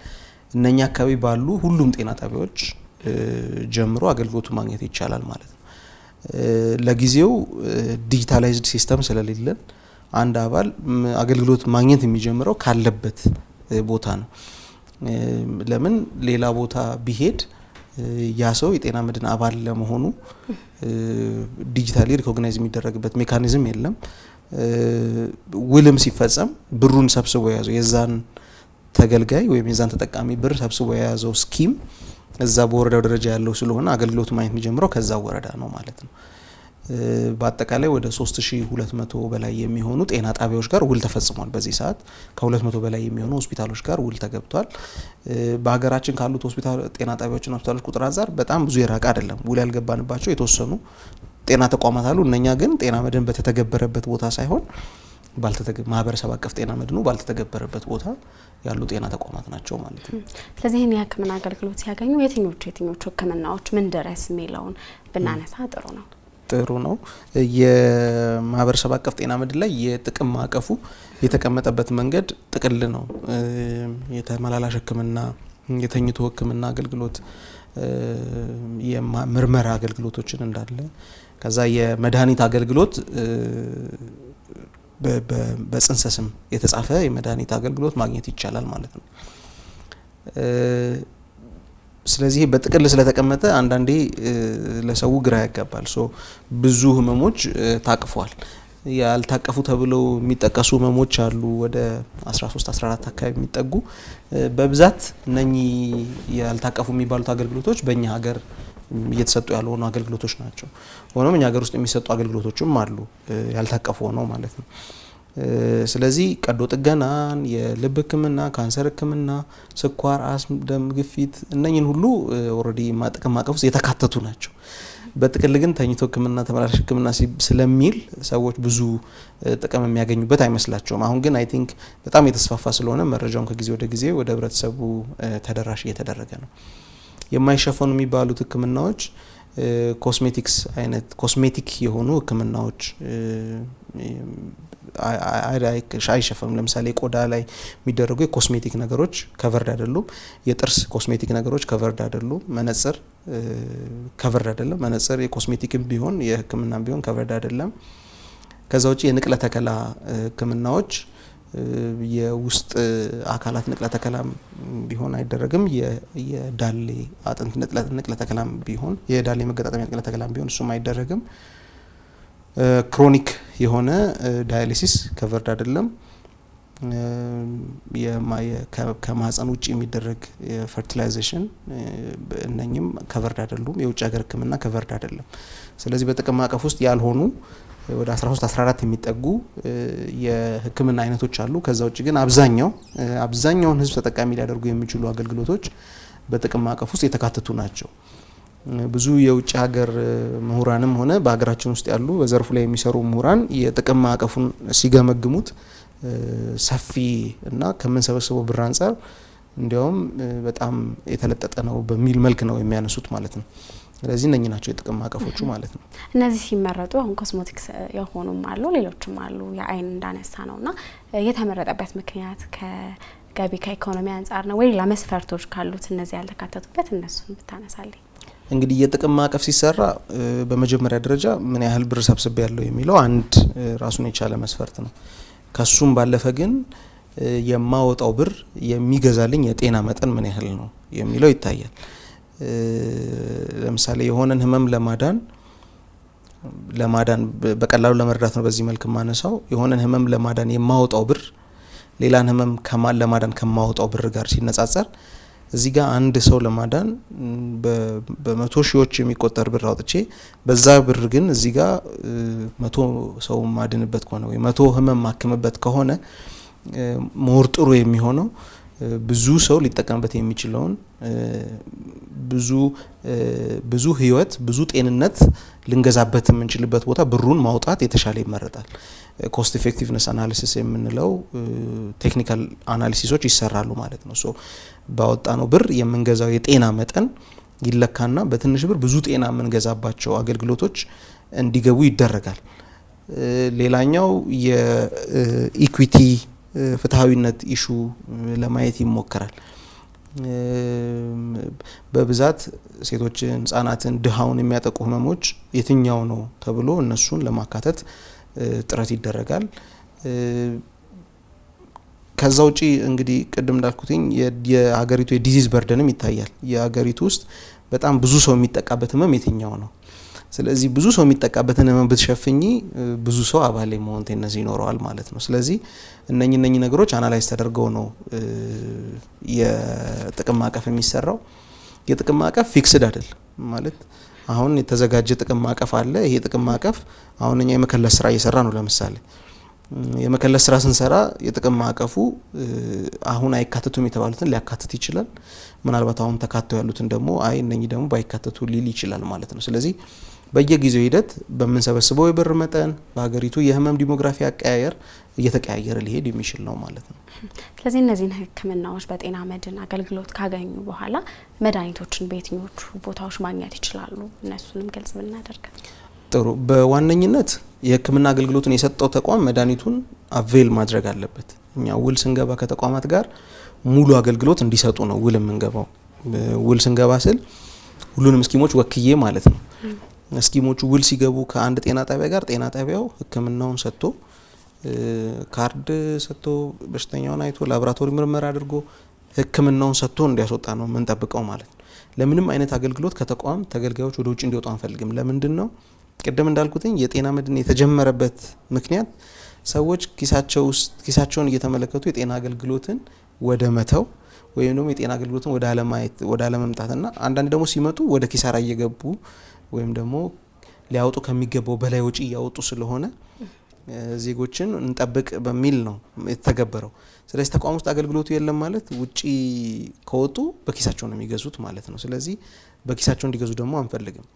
እነኛ አካባቢ ባሉ ሁሉም ጤና ጣቢያዎች ጀምሮ አገልግሎቱ ማግኘት ይቻላል ማለት ነው። ለጊዜው ዲጂታላይዝድ ሲስተም ስለሌለን አንድ አባል አገልግሎት ማግኘት የሚጀምረው ካለበት ቦታ ነው። ለምን ሌላ ቦታ ቢሄድ ያ ሰው የጤና መድን አባል ለመሆኑ ዲጂታሊ ሪኮግናይዝ የሚደረግበት ሜካኒዝም የለም። ውልም ሲፈጸም ብሩን ሰብስቦ የያዘው የዛን ተገልጋይ ወይም የዛን ተጠቃሚ ብር ሰብስቦ የያዘው ስኪም እዛ በወረዳው ደረጃ ያለው ስለሆነ አገልግሎቱ ማግኘት የሚጀምረው ከዛ ወረዳ ነው ማለት ነው። በአጠቃላይ ወደ 3200 በላይ የሚሆኑ ጤና ጣቢያዎች ጋር ውል ተፈጽሟል። በዚህ ሰዓት ከ200 በላይ የሚሆኑ ሆስፒታሎች ጋር ውል ተገብቷል። በሀገራችን ካሉት ጤና ጣቢያዎችና ሆስፒታሎች ቁጥር አንጻር በጣም ብዙ የራቀ አይደለም። ውል ያልገባንባቸው የተወሰኑ ጤና ተቋማት አሉ። እነኛ ግን ጤና መድን በተተገበረበት ቦታ ሳይሆን ማህበረሰብ አቀፍ ጤና መድኑ ባልተተገበረበት ቦታ ያሉ ጤና ተቋማት ናቸው ማለት ነው። ስለዚህ ይህን የሕክምና አገልግሎት ሲያገኙ የትኞቹ ሕክምናዎች ምን ድረስ የሚለውን ብናነሳ ጥሩ ነው። የማህበረሰብ አቀፍ ጤና መድን ላይ የጥቅም ማዕቀፉ የተቀመጠበት መንገድ ጥቅል ነው። የተመላላሽ ሕክምና፣ የተኝቶ ሕክምና አገልግሎት፣ የምርመራ አገልግሎቶችን እንዳለ ከዛ የመድኃኒት አገልግሎት በጽንሰ ስም የተጻፈ የመድኃኒት አገልግሎት ማግኘት ይቻላል ማለት ነው። ስለዚህ በጥቅል ስለተቀመጠ አንዳንዴ ለሰው ግራ ያጋባል። ብዙ ህመሞች ታቅፈዋል። ያልታቀፉ ተብለው የሚጠቀሱ ህመሞች አሉ። ወደ 13-14 አካባቢ የሚጠጉ በብዛት እነኚህ ያልታቀፉ የሚባሉት አገልግሎቶች በእኛ ሀገር እየተሰጡ ያልሆኑ አገልግሎቶች ናቸው። ሆኖም እኛ ሀገር ውስጥ የሚሰጡ አገልግሎቶችም አሉ ያልታቀፉ ሆነው ማለት ነው። ስለዚህ ቀዶ ጥገናን፣ የልብ ህክምና፣ ካንሰር ህክምና፣ ስኳር፣ አስም፣ ደም ግፊት እነኚህን ሁሉ ኦልሬዲ ጥቅም ማዕቀፍ ውስጥ የተካተቱ ናቸው። በጥቅል ግን ተኝቶ ህክምና፣ ተመላላሽ ህክምና ስለሚል ሰዎች ብዙ ጥቅም የሚያገኙበት አይመስላቸውም። አሁን ግን አይ ቲንክ በጣም የተስፋፋ ስለሆነ መረጃውን ከጊዜ ወደ ጊዜ ወደ ህብረተሰቡ ተደራሽ እየተደረገ ነው። የማይሸፈኑ የሚባሉት ህክምናዎች ኮስሜቲክ የሆኑ ህክምናዎች አይሸፈንም። ለምሳሌ ቆዳ ላይ የሚደረጉ የኮስሜቲክ ነገሮች ከቨርድ አይደሉም። የጥርስ ኮስሜቲክ ነገሮች ከቨርድ አይደሉም። መነጽር ከቨርድ አይደለም። መነጽር የኮስሜቲክም ቢሆን የሕክምናም ቢሆን ከቨርድ አይደለም። ከዛ ውጪ የንቅለ ተከላ ሕክምናዎች የውስጥ አካላት ንቅለ ተከላም ቢሆን አይደረግም። የዳሌ አጥንት ንቅለ ተከላም ቢሆን የዳሌ መገጣጠሚያ ንቅለ ተከላም ቢሆን እሱም አይደረግም። ክሮኒክ የሆነ ዳያሊሲስ ከቨርድ አይደለም። ከማህፀን ውጭ የሚደረግ የፈርቲላይዜሽን እነኝም ከቨርድ አይደሉም። የውጭ ሀገር ህክምና ከቨርድ አይደለም። ስለዚህ በጥቅም ማዕቀፍ ውስጥ ያልሆኑ ወደ 13-14 የሚጠጉ የህክምና አይነቶች አሉ። ከዛ ውጭ ግን አብዛኛውን ህዝብ ተጠቃሚ ሊያደርጉ የሚችሉ አገልግሎቶች በጥቅም ማዕቀፍ ውስጥ የተካተቱ ናቸው። ብዙ የውጭ ሀገር ምሁራንም ሆነ በሀገራችን ውስጥ ያሉ በዘርፉ ላይ የሚሰሩ ምሁራን የጥቅም ማዕቀፉን ሲገመግሙት ሰፊ እና ከምንሰበስበው ብር አንጻር እንዲያውም በጣም የተለጠጠ ነው በሚል መልክ ነው የሚያነሱት ማለት ነው። ስለዚህ እነኚህ ናቸው የጥቅም ማዕቀፎቹ ማለት ነው። እነዚህ ሲመረጡ አሁን ኮስሞቲክስ የሆኑም አሉ ሌሎችም አሉ የአይን እንዳነሳ ነውና የተመረጠበት ምክንያት ከገቢ ከኢኮኖሚ አንጻር ነው ወይ ለመስፈርቶች ካሉት እነዚህ ያልተካተቱበት እነሱን ብታነሳልኝ። እንግዲህ የጥቅም ማዕቀፍ ሲሰራ በመጀመሪያ ደረጃ ምን ያህል ብር ሰብስቤ ያለው የሚለው አንድ ራሱን የቻለ መስፈርት ነው። ከሱም ባለፈ ግን የማወጣው ብር የሚገዛልኝ የጤና መጠን ምን ያህል ነው የሚለው ይታያል። ለምሳሌ የሆነን ህመም ለማዳን በቀላሉ ለመረዳት ነው በዚህ መልክ ማነሳው። የሆነን ህመም ለማዳን የማወጣው ብር ሌላን ህመም ለማዳን ከማወጣው ብር ጋር ሲነጻጸር እዚህ ጋር አንድ ሰው ለማዳን በመቶ ሺዎች የሚቆጠር ብር አውጥቼ በዛ ብር ግን እዚህ ጋር 100 ሰው ማድንበት ከሆነ ወይ 100 ህመም ማክምበት ከሆነ ሞር ጥሩ የሚሆነው ብዙ ሰው ሊጠቀምበት የሚችለውን ብዙ ህይወት ብዙ ጤንነት ልንገዛበት የምንችልበት ቦታ ብሩን ማውጣት የተሻለ ይመረጣል። ኮስት ኢፌክቲቭነስ አናሊሲስ የምንለው ቴክኒካል አናሊሲሶች ይሰራሉ ማለት ነው። ሶ ባወጣነው ብር የምንገዛው የጤና መጠን ይለካና በትንሽ ብር ብዙ ጤና የምንገዛባቸው አገልግሎቶች እንዲገቡ ይደረጋል። ሌላኛው የኢኩዊቲ ፍትሃዊነት ኢሹ ለማየት ይሞከራል። በብዛት ሴቶችን፣ ህጻናትን፣ ድሃውን የሚያጠቁ ህመሞች የትኛው ነው ተብሎ እነሱን ለማካተት ጥረት ይደረጋል። ከዛ ውጪ እንግዲህ ቅድም እንዳልኩትኝ የሀገሪቱ የዲዚዝ በርደንም ይታያል። የሀገሪቱ ውስጥ በጣም ብዙ ሰው የሚጠቃበት ህመም የትኛው ነው። ስለዚህ ብዙ ሰው የሚጠቃበትን ህመም ብትሸፍኚ ብዙ ሰው አባል መሆን ተነዚህ ይኖረዋል ማለት ነው። ስለዚህ እነኚህ ነገሮች አናላይዝ ተደርገው ነው የጥቅም ማዕቀፍ የሚሰራው። የጥቅም ማዕቀፍ ፊክስድ አይደል ማለት አሁን የተዘጋጀ ጥቅም ማዕቀፍ አለ። ይሄ ጥቅም ማዕቀፍ አሁን እኛ የመከለስ ስራ እየሰራ ነው። ለምሳሌ የመከለስ ስራ ስንሰራ የጥቅም ማዕቀፉ አሁን አይካተቱም የተባሉትን ሊያካትት ይችላል። ምናልባት አሁን ተካተው ያሉትን ደግሞ እነኚህ ደግሞ ባይካተቱ ሊል ይችላል ማለት ነው። ስለዚህ በየጊዜው ሂደት በምንሰበስበው የብር መጠን በሀገሪቱ የህመም ዲሞግራፊ አቀያየር እየተቀያየረ ሊሄድ የሚችል ነው ማለት ነው። ስለዚህ እነዚህን ህክምናዎች በጤና መድን አገልግሎት ካገኙ በኋላ መድኃኒቶችን በየትኞቹ ቦታዎች ማግኘት ይችላሉ? እነሱንም ግልጽ ብናደርግ ጥሩ። በዋነኝነት የህክምና አገልግሎቱን የሰጠው ተቋም መድኃኒቱን አቬል ማድረግ አለበት። እኛ ውል ስንገባ ከተቋማት ጋር ሙሉ አገልግሎት እንዲሰጡ ነው ውል የምንገባው። ውል ስንገባ ስል ሁሉንም ስኪሞች ወክዬ ማለት ነው። ስኪሞቹ ውል ሲገቡ ከአንድ ጤና ጣቢያ ጋር ጤና ጣቢያው ህክምናውን ሰጥቶ ካርድ ሰጥቶ በሽተኛውን አይቶ ላቦራቶሪ ምርመራ አድርጎ ህክምናውን ሰጥቶ እንዲያስወጣ ነው የምንጠብቀው ማለት ነው። ለምንም አይነት አገልግሎት ከተቋም ተገልጋዮች ወደ ውጭ እንዲወጡ አንፈልግም። ለምንድን ነው? ቅድም እንዳልኩትኝ የጤና መድን የተጀመረበት ምክንያት ሰዎች ኪሳቸውን እየተመለከቱ የጤና አገልግሎትን ወደ መተው ወይም ደግሞ የጤና አገልግሎትን ወደ አለማየት ወደ አለመምጣትና አንዳንድ ደግሞ ሲመጡ ወደ ኪሳራ እየገቡ ወይም ደግሞ ሊያወጡ ከሚገባው በላይ ወጪ እያወጡ ስለሆነ ዜጎችን እንጠብቅ በሚል ነው የተተገበረው። ስለዚህ ተቋም ውስጥ አገልግሎቱ የለም ማለት ውጪ ከወጡ በኪሳቸው ነው የሚገዙት ማለት ነው። ስለዚህ በኪሳቸው እንዲገዙ ደግሞ አንፈልግም።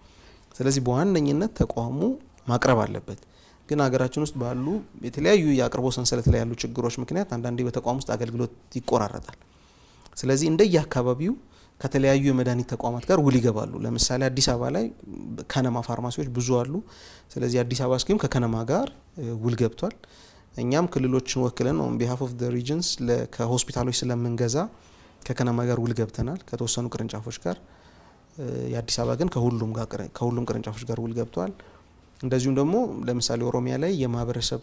ስለዚህ በዋነኝነት ተቋሙ ማቅረብ አለበት። ግን ሀገራችን ውስጥ ባሉ የተለያዩ የአቅርቦት ሰንሰለት ላይ ያሉ ችግሮች ምክንያት አንዳንዴ በተቋም ውስጥ አገልግሎት ይቆራረጣል። ስለዚህ እንደየ አካባቢው ከተለያዩ የመድኃኒት ተቋማት ጋር ውል ይገባሉ። ለምሳሌ አዲስ አበባ ላይ ከነማ ፋርማሲዎች ብዙ አሉ። ስለዚህ አዲስ አበባ ስኪም ከከነማ ጋር ውል ገብቷል። እኛም ክልሎችን ወክለን on behalf of the regions ከሆስፒታሎች ስለምንገዛ ከከነማ ጋር ውል ገብተናል ከተወሰኑ ቅርንጫፎች ጋር የአዲስ አበባ ግን ከሁሉም ቅርንጫፎች ጋር ውል ገብቷል እንደዚሁም ደግሞ ለምሳሌ ኦሮሚያ ላይ የማህበረሰብ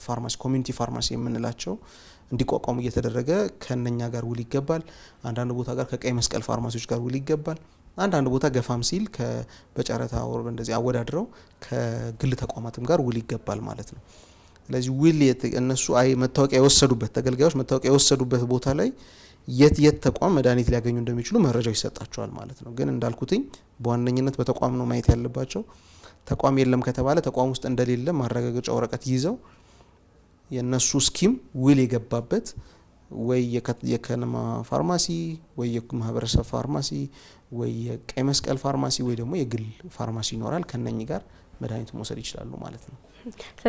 ፋርማሲ ኮሚኒቲ ፋርማሲ የምንላቸው እንዲቋቋሙ እየተደረገ ከነኛ ጋር ውል ይገባል አንዳንድ ቦታ ጋር ከቀይ መስቀል ፋርማሲዎች ጋር ውል ይገባል አንዳንድ ቦታ ገፋም ሲል በጨረታ ወር እንደዚህ አወዳድረው ከግል ተቋማትም ጋር ውል ይገባል ማለት ነው ስለዚህ ውል እነሱ መታወቂያ የወሰዱበት ተገልጋዮች መታወቂያ የወሰዱበት ቦታ ላይ የት ተቋም መድኃኒት ሊያገኙ እንደሚችሉ መረጃው ይሰጣቸዋል ማለት ነው ግን እንዳልኩትኝ በዋነኝነት በተቋም ነው ማየት ያለባቸው ተቋም የለም ከተባለ ተቋም ውስጥ እንደሌለ ማረጋገጫ ወረቀት ይዘው የነሱ ስኪም ውል የገባበት ወይ የከነማ ፋርማሲ ወይ የማህበረሰብ ፋርማሲ ወይ የቀይ መስቀል ፋርማሲ ወይ ደግሞ የግል ፋርማሲ ይኖራል ከነኚህ ጋር መድኃኒት መውሰድ ይችላሉ ማለት ነው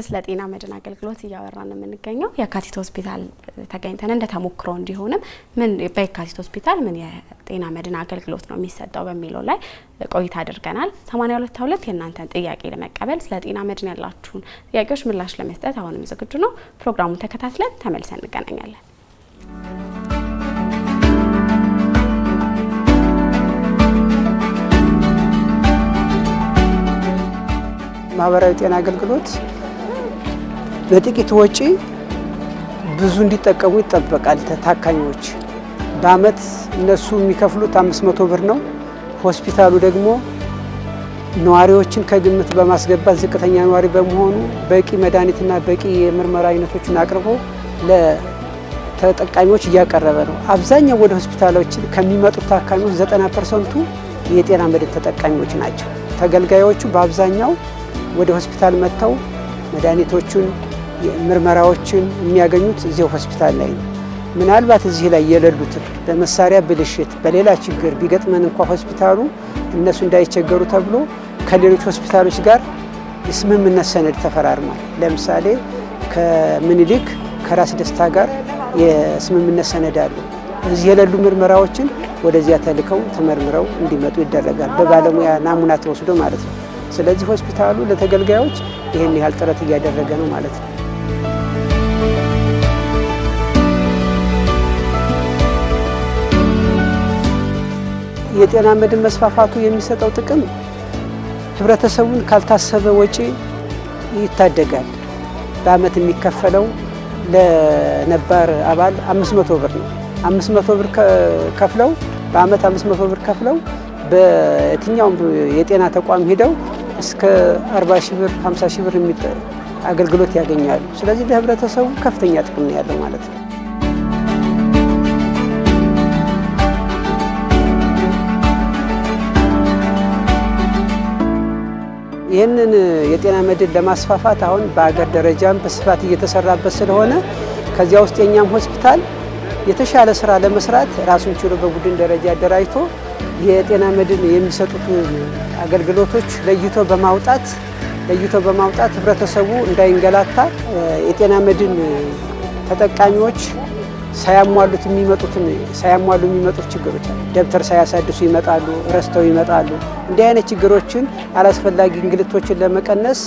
ስለ ጤና መድን አገልግሎት እያወራን የምንገኘው የካቲት ሆስፒታል ተገኝተን እንደተሞክሮ እንዲሆንም ምን በካቲት ሆስፒታል ምን የጤና መድን አገልግሎት ነው የሚሰጠው በሚለው ላይ ቆይታ አድርገናል 82 የእናንተን ጥያቄ ለመቀበል ስለ ጤና መድን ያላችሁን ጥያቄዎች ምላሽ ለመስጠት አሁንም ዝግጁ ነው ፕሮግራሙን ተከታትለን ተመልሰን እንገናኛለን ማህበራዊ ጤና አገልግሎት በጥቂት ወጪ ብዙ እንዲጠቀሙ ይጠበቃል ታካሚዎች በአመት እነሱ የሚከፍሉት 500 ብር ነው ሆስፒታሉ ደግሞ ነዋሪዎችን ከግምት በማስገባት ዝቅተኛ ነዋሪ በመሆኑ በቂ መድኃኒትና በቂ የምርመራ አይነቶችን አቅርቦ ለተጠቃሚዎች እያቀረበ ነው አብዛኛው ወደ ሆስፒታሎች ከሚመጡት ታካሚዎች 90% የጤና መድን ተጠቃሚዎች ናቸው ተገልጋዮቹ በአብዛኛው ወደ ሆስፒታል መጥተው መድኃኒቶችን ምርመራዎችን የሚያገኙት እዚያው ሆስፒታል ላይ ነው ምናልባት እዚህ ላይ የሌሉት በመሳሪያ ብልሽት በሌላ ችግር ቢገጥመን እንኳን ሆስፒታሉ እነሱ እንዳይቸገሩ ተብሎ ከሌሎች ሆስፒታሎች ጋር የስምምነት ሰነድ ተፈራርሟል ለምሳሌ ከምኒልክ ከራስ ደስታ ጋር የስምምነት ሰነድ አለ እዚህ የሌሉ ምርመራዎችን ወደዚያ ተልከው ተመርምረው እንዲመጡ ይደረጋል በባለሙያ ናሙና ተወስዶ ማለት ነው ስለዚህ ሆስፒታሉ ለተገልጋዮች ይሄን ያህል ጥረት እያደረገ ነው ማለት ነው የጤና መድን መስፋፋቱ የሚሰጠው ጥቅም ህብረተሰቡን ካልታሰበ ወጪ ይታደጋል በአመት የሚከፈለው ለነባር አባል 500 ብር ነው 500 ብር ከፍለው በአመት 500 ብር ከፍለው በየትኛውም የጤና ተቋም ሄደው እስከ 40 ሺህ ብር 50 ሺህ ብር አገልግሎት ያገኛሉ ስለዚህ ለህብረተሰቡ ከፍተኛ ጥቅም ነው ያለው ማለት ነው ይህንን የጤና መድን ለማስፋፋት አሁን በአገር ደረጃም በስፋት እየተሰራበት ስለሆነ ከዚያ ውስጥ የኛም ሆስፒታል የተሻለ ስራ ለመስራት ራሱን ችሎ በቡድን ደረጃ አደራጅቶ የጤና መድን የሚሰጡት አገልግሎቶች ለይቶ በማውጣት ህብረተሰቡ እንዳይንገላታ የጤና መድን ተጠቃሚዎች ሳያሟሉ የሚመጡት ችግሮች ደብተር ሳያሳድሱ ይመጣሉ ረስተው ይመጣሉ እንዲህ አይነት ችግሮችን አላስፈላጊ እንግልቶችን ለመቀነስ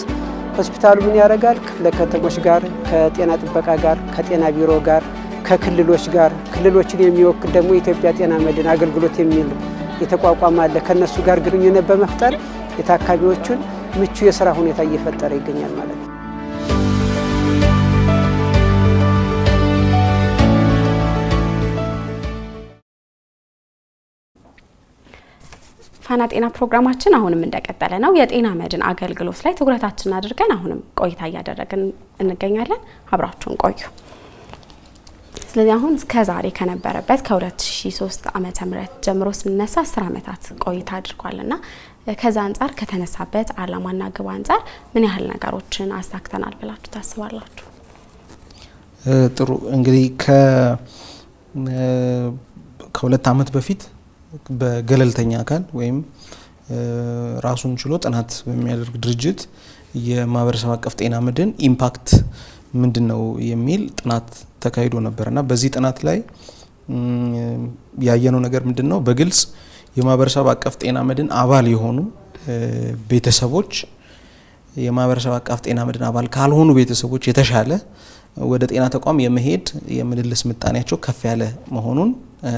ሆስፒታሉ ምን ያደርጋል ክፍለ ከተሞች ጋር ከጤና ጥበቃ ጋር ከጤና ቢሮ ጋር ከክልሎች ጋር ክልሎችን የሚወክል ደግሞ የኢትዮጵያ ጤና መድን አገልግሎት የሚል የተቋቋመ አለ ከነሱ ጋር ግንኙነት በመፍጠር የታካሚዎችን ምቹ የሥራ ሁኔታ እየፈጠረ ይገኛል ማለት ነው ፋና ጤና ፕሮግራማችን አሁንም እንደቀጠለ ነው የጤና መድን አገልግሎት ላይ ትኩረታችንን አድርገን አሁንም ቆይታ እያደረግን እንገኛለን አብራችሁን ቆዩ ስለዚህ አሁን ከዛሬ ከነበረበት ከ2003 ዓመተ ምህረት ጀምሮ ስንነሳ 10 አመታት ቆይታ አድርጓልና ከዛ አንፃር ከተነሳበት አላማና ግብ አንፃር ምን ያህል ነገሮችን አሳክተናል ብላችሁ ታስባላችሁ ጥሩ እንግዲህ ከሁለት አመት በፊት በገለልተኛ አካል ወይም ራሱን ችሎ ጥናት በሚያደርግ ድርጅት የማህበረሰብ አቀፍ ጤና መድን ኢምፓክት ምንድነው የሚል ጥናት ተካሂዶ ነበርና በዚህ ጥናት ላይ ያየነው ነገር ምንድነው በግልጽ የማህበረሰብ አቀፍ ጤና መድን አባል የሆኑ ቤተሰቦች የማህበረሰብ አቀፍ ጤና መድን አባል ካልሆኑ ቤተሰቦች የተሻለ ወደ ጤና ተቋም የመሄድ የምልልስ ምጣኔያቸው ከፍ ያለ መሆኑን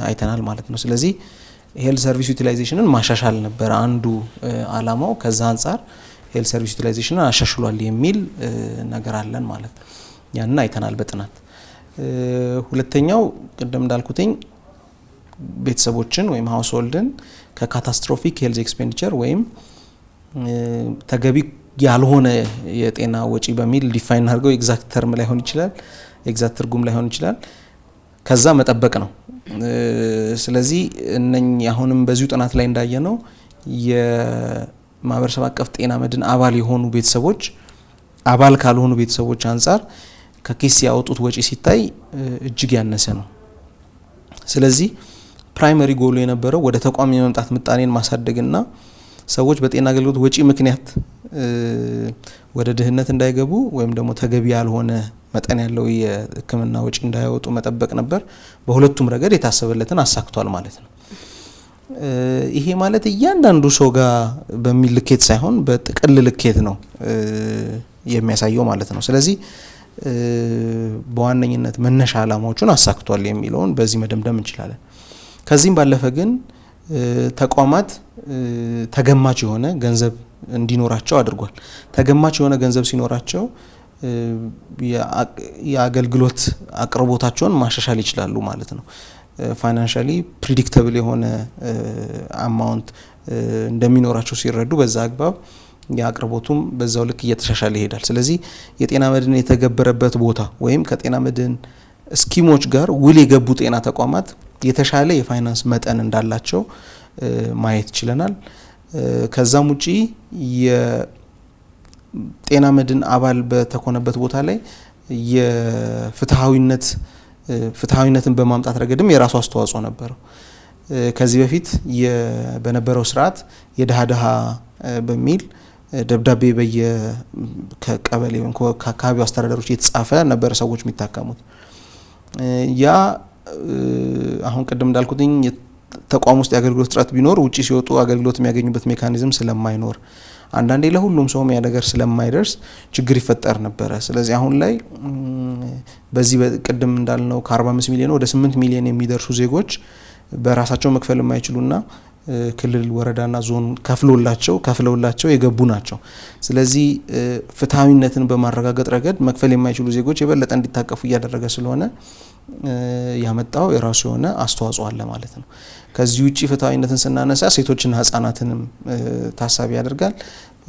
አይተናል ማለት ነው። ስለዚህ ሄልት ሰርቪስ ዩቲላይዜሽንን ማሻሻል ነበር አንዱ አላማው። ከዛ አንጻር ሄልት ሰርቪስ ዩቲላይዜሽንን አሻሽሏል የሚል ነገር አለን ማለት ነው። ያንን አይተናል በጥናት። ሁለተኛው ቅድም እንዳልኩትኝ ቤተሰቦችን ወይም ሃውስሆልድን ከካታስትሮፊክ ሄልዝ ኤክስፔንዲቸር ወይም ተገቢ ያልሆነ የጤና ወጪ በሚል ዲፋይን አድርገው ኤግዛክት ተርም ላይሆን ይችላል፣ ኤግዛክት ትርጉም ላይሆን ይችላል፣ ከዛ መጠበቅ ነው። ስለዚህ እነኚህ አሁንም በዚሁ ጥናት ላይ እንዳየነው የማህበረሰብ አቀፍ ጤና መድን አባል የሆኑ ቤተሰቦች አባል ካልሆኑ ቤተሰቦች አንጻር ከኪስ ያወጡት ወጪ ሲታይ እጅግ ያነሰ ነው። ስለዚህ ፕራይመሪ ጎሉ የነበረው ወደ ተቋም የመምጣት ምጣኔን ማሳደግና ሰዎች በጤና አገልግሎት ወጪ ምክንያት ወደ ድህነት እንዳይገቡ ወይም ደግሞ ተገቢ ያልሆነ መጠን ያለው የሕክምና ወጪ እንዳያወጡ መጠበቅ ነበር። በሁለቱም ረገድ የታሰበለትን አሳክቷል ማለት ነው። ይሄ ማለት እያንዳንዱ ሰው ጋር በሚል ልኬት ሳይሆን በጥቅል ልኬት ነው የሚያሳየው ማለት ነው። ስለዚህ በዋነኝነት መነሻ ዓላማዎቹን አሳክቷል የሚለውን በዚህ መደምደም እንችላለን። ከዚህም ባለፈ ግን ተቋማት ተገማች የሆነ ገንዘብ እንዲኖራቸው አድርጓል። ተገማች የሆነ ገንዘብ ሲኖራቸው የአገልግሎት አቅርቦታቸውን ማሻሻል ይችላሉ ማለት ነው። ፋይናንሻሊ ፕሪዲክተብል የሆነ አማውንት እንደሚኖራቸው ሲረዱ በዛ አግባብ የአቅርቦቱም በዛው ልክ እየተሻሻለ ይሄዳል። ስለዚህ የጤና መድን የተገበረበት ቦታ ወይም ከጤና መድን ስኪሞች ጋር ውል የገቡ ጤና ተቋማት የተሻለ የፋይናንስ መጠን እንዳላቸው ማየት ችለናል። ከዛም ውጪ የጤና መድን አባል በተኮነበት ቦታ ላይ ፍትሃዊነትን በማምጣት ረገድም የራሱ አስተዋጽኦ ነበረው። ከዚህ በፊት በነበረው ስርዓት የድሃ ድሃ በሚል ደብዳቤ ከቀበሌ ወይም ከአካባቢው አስተዳደሮች የተጻፈ ነበር ሰዎች የሚታከሙት። ያ አሁን ቅድም እንዳልኩትኝ ተቋም ውስጥ የአገልግሎት ጥራት ቢኖር ውጪ ሲወጡ አገልግሎት የሚያገኙበት ሜካኒዝም ስለማይኖር አንዳንዴ ለሁሉም ሰው ያ ነገር ስለማይደርስ ችግር ይፈጠር ነበረ። ስለዚህ አሁን ላይ በዚህ ቅድም እንዳልነው ከ45 ሚሊዮን ወደ 8 ሚሊዮን የሚደርሱ ዜጎች በራሳቸው መክፈል የማይችሉና ክልል ወረዳና ዞን ከፍለውላቸው የገቡ ናቸው። ስለዚህ ፍትሃዊነትን በማረጋገጥ ረገድ መክፈል የማይችሉ ዜጎች የበለጠ እንዲታቀፉ እያደረገ ስለሆነ ያመጣው የራሱ የሆነ አስተዋጽኦ አለ ማለት ነው። ከዚህ ውጪ ፍትሃዊነትን ስናነሳ ሴቶችና ህጻናትንም ታሳቢ ያደርጋል።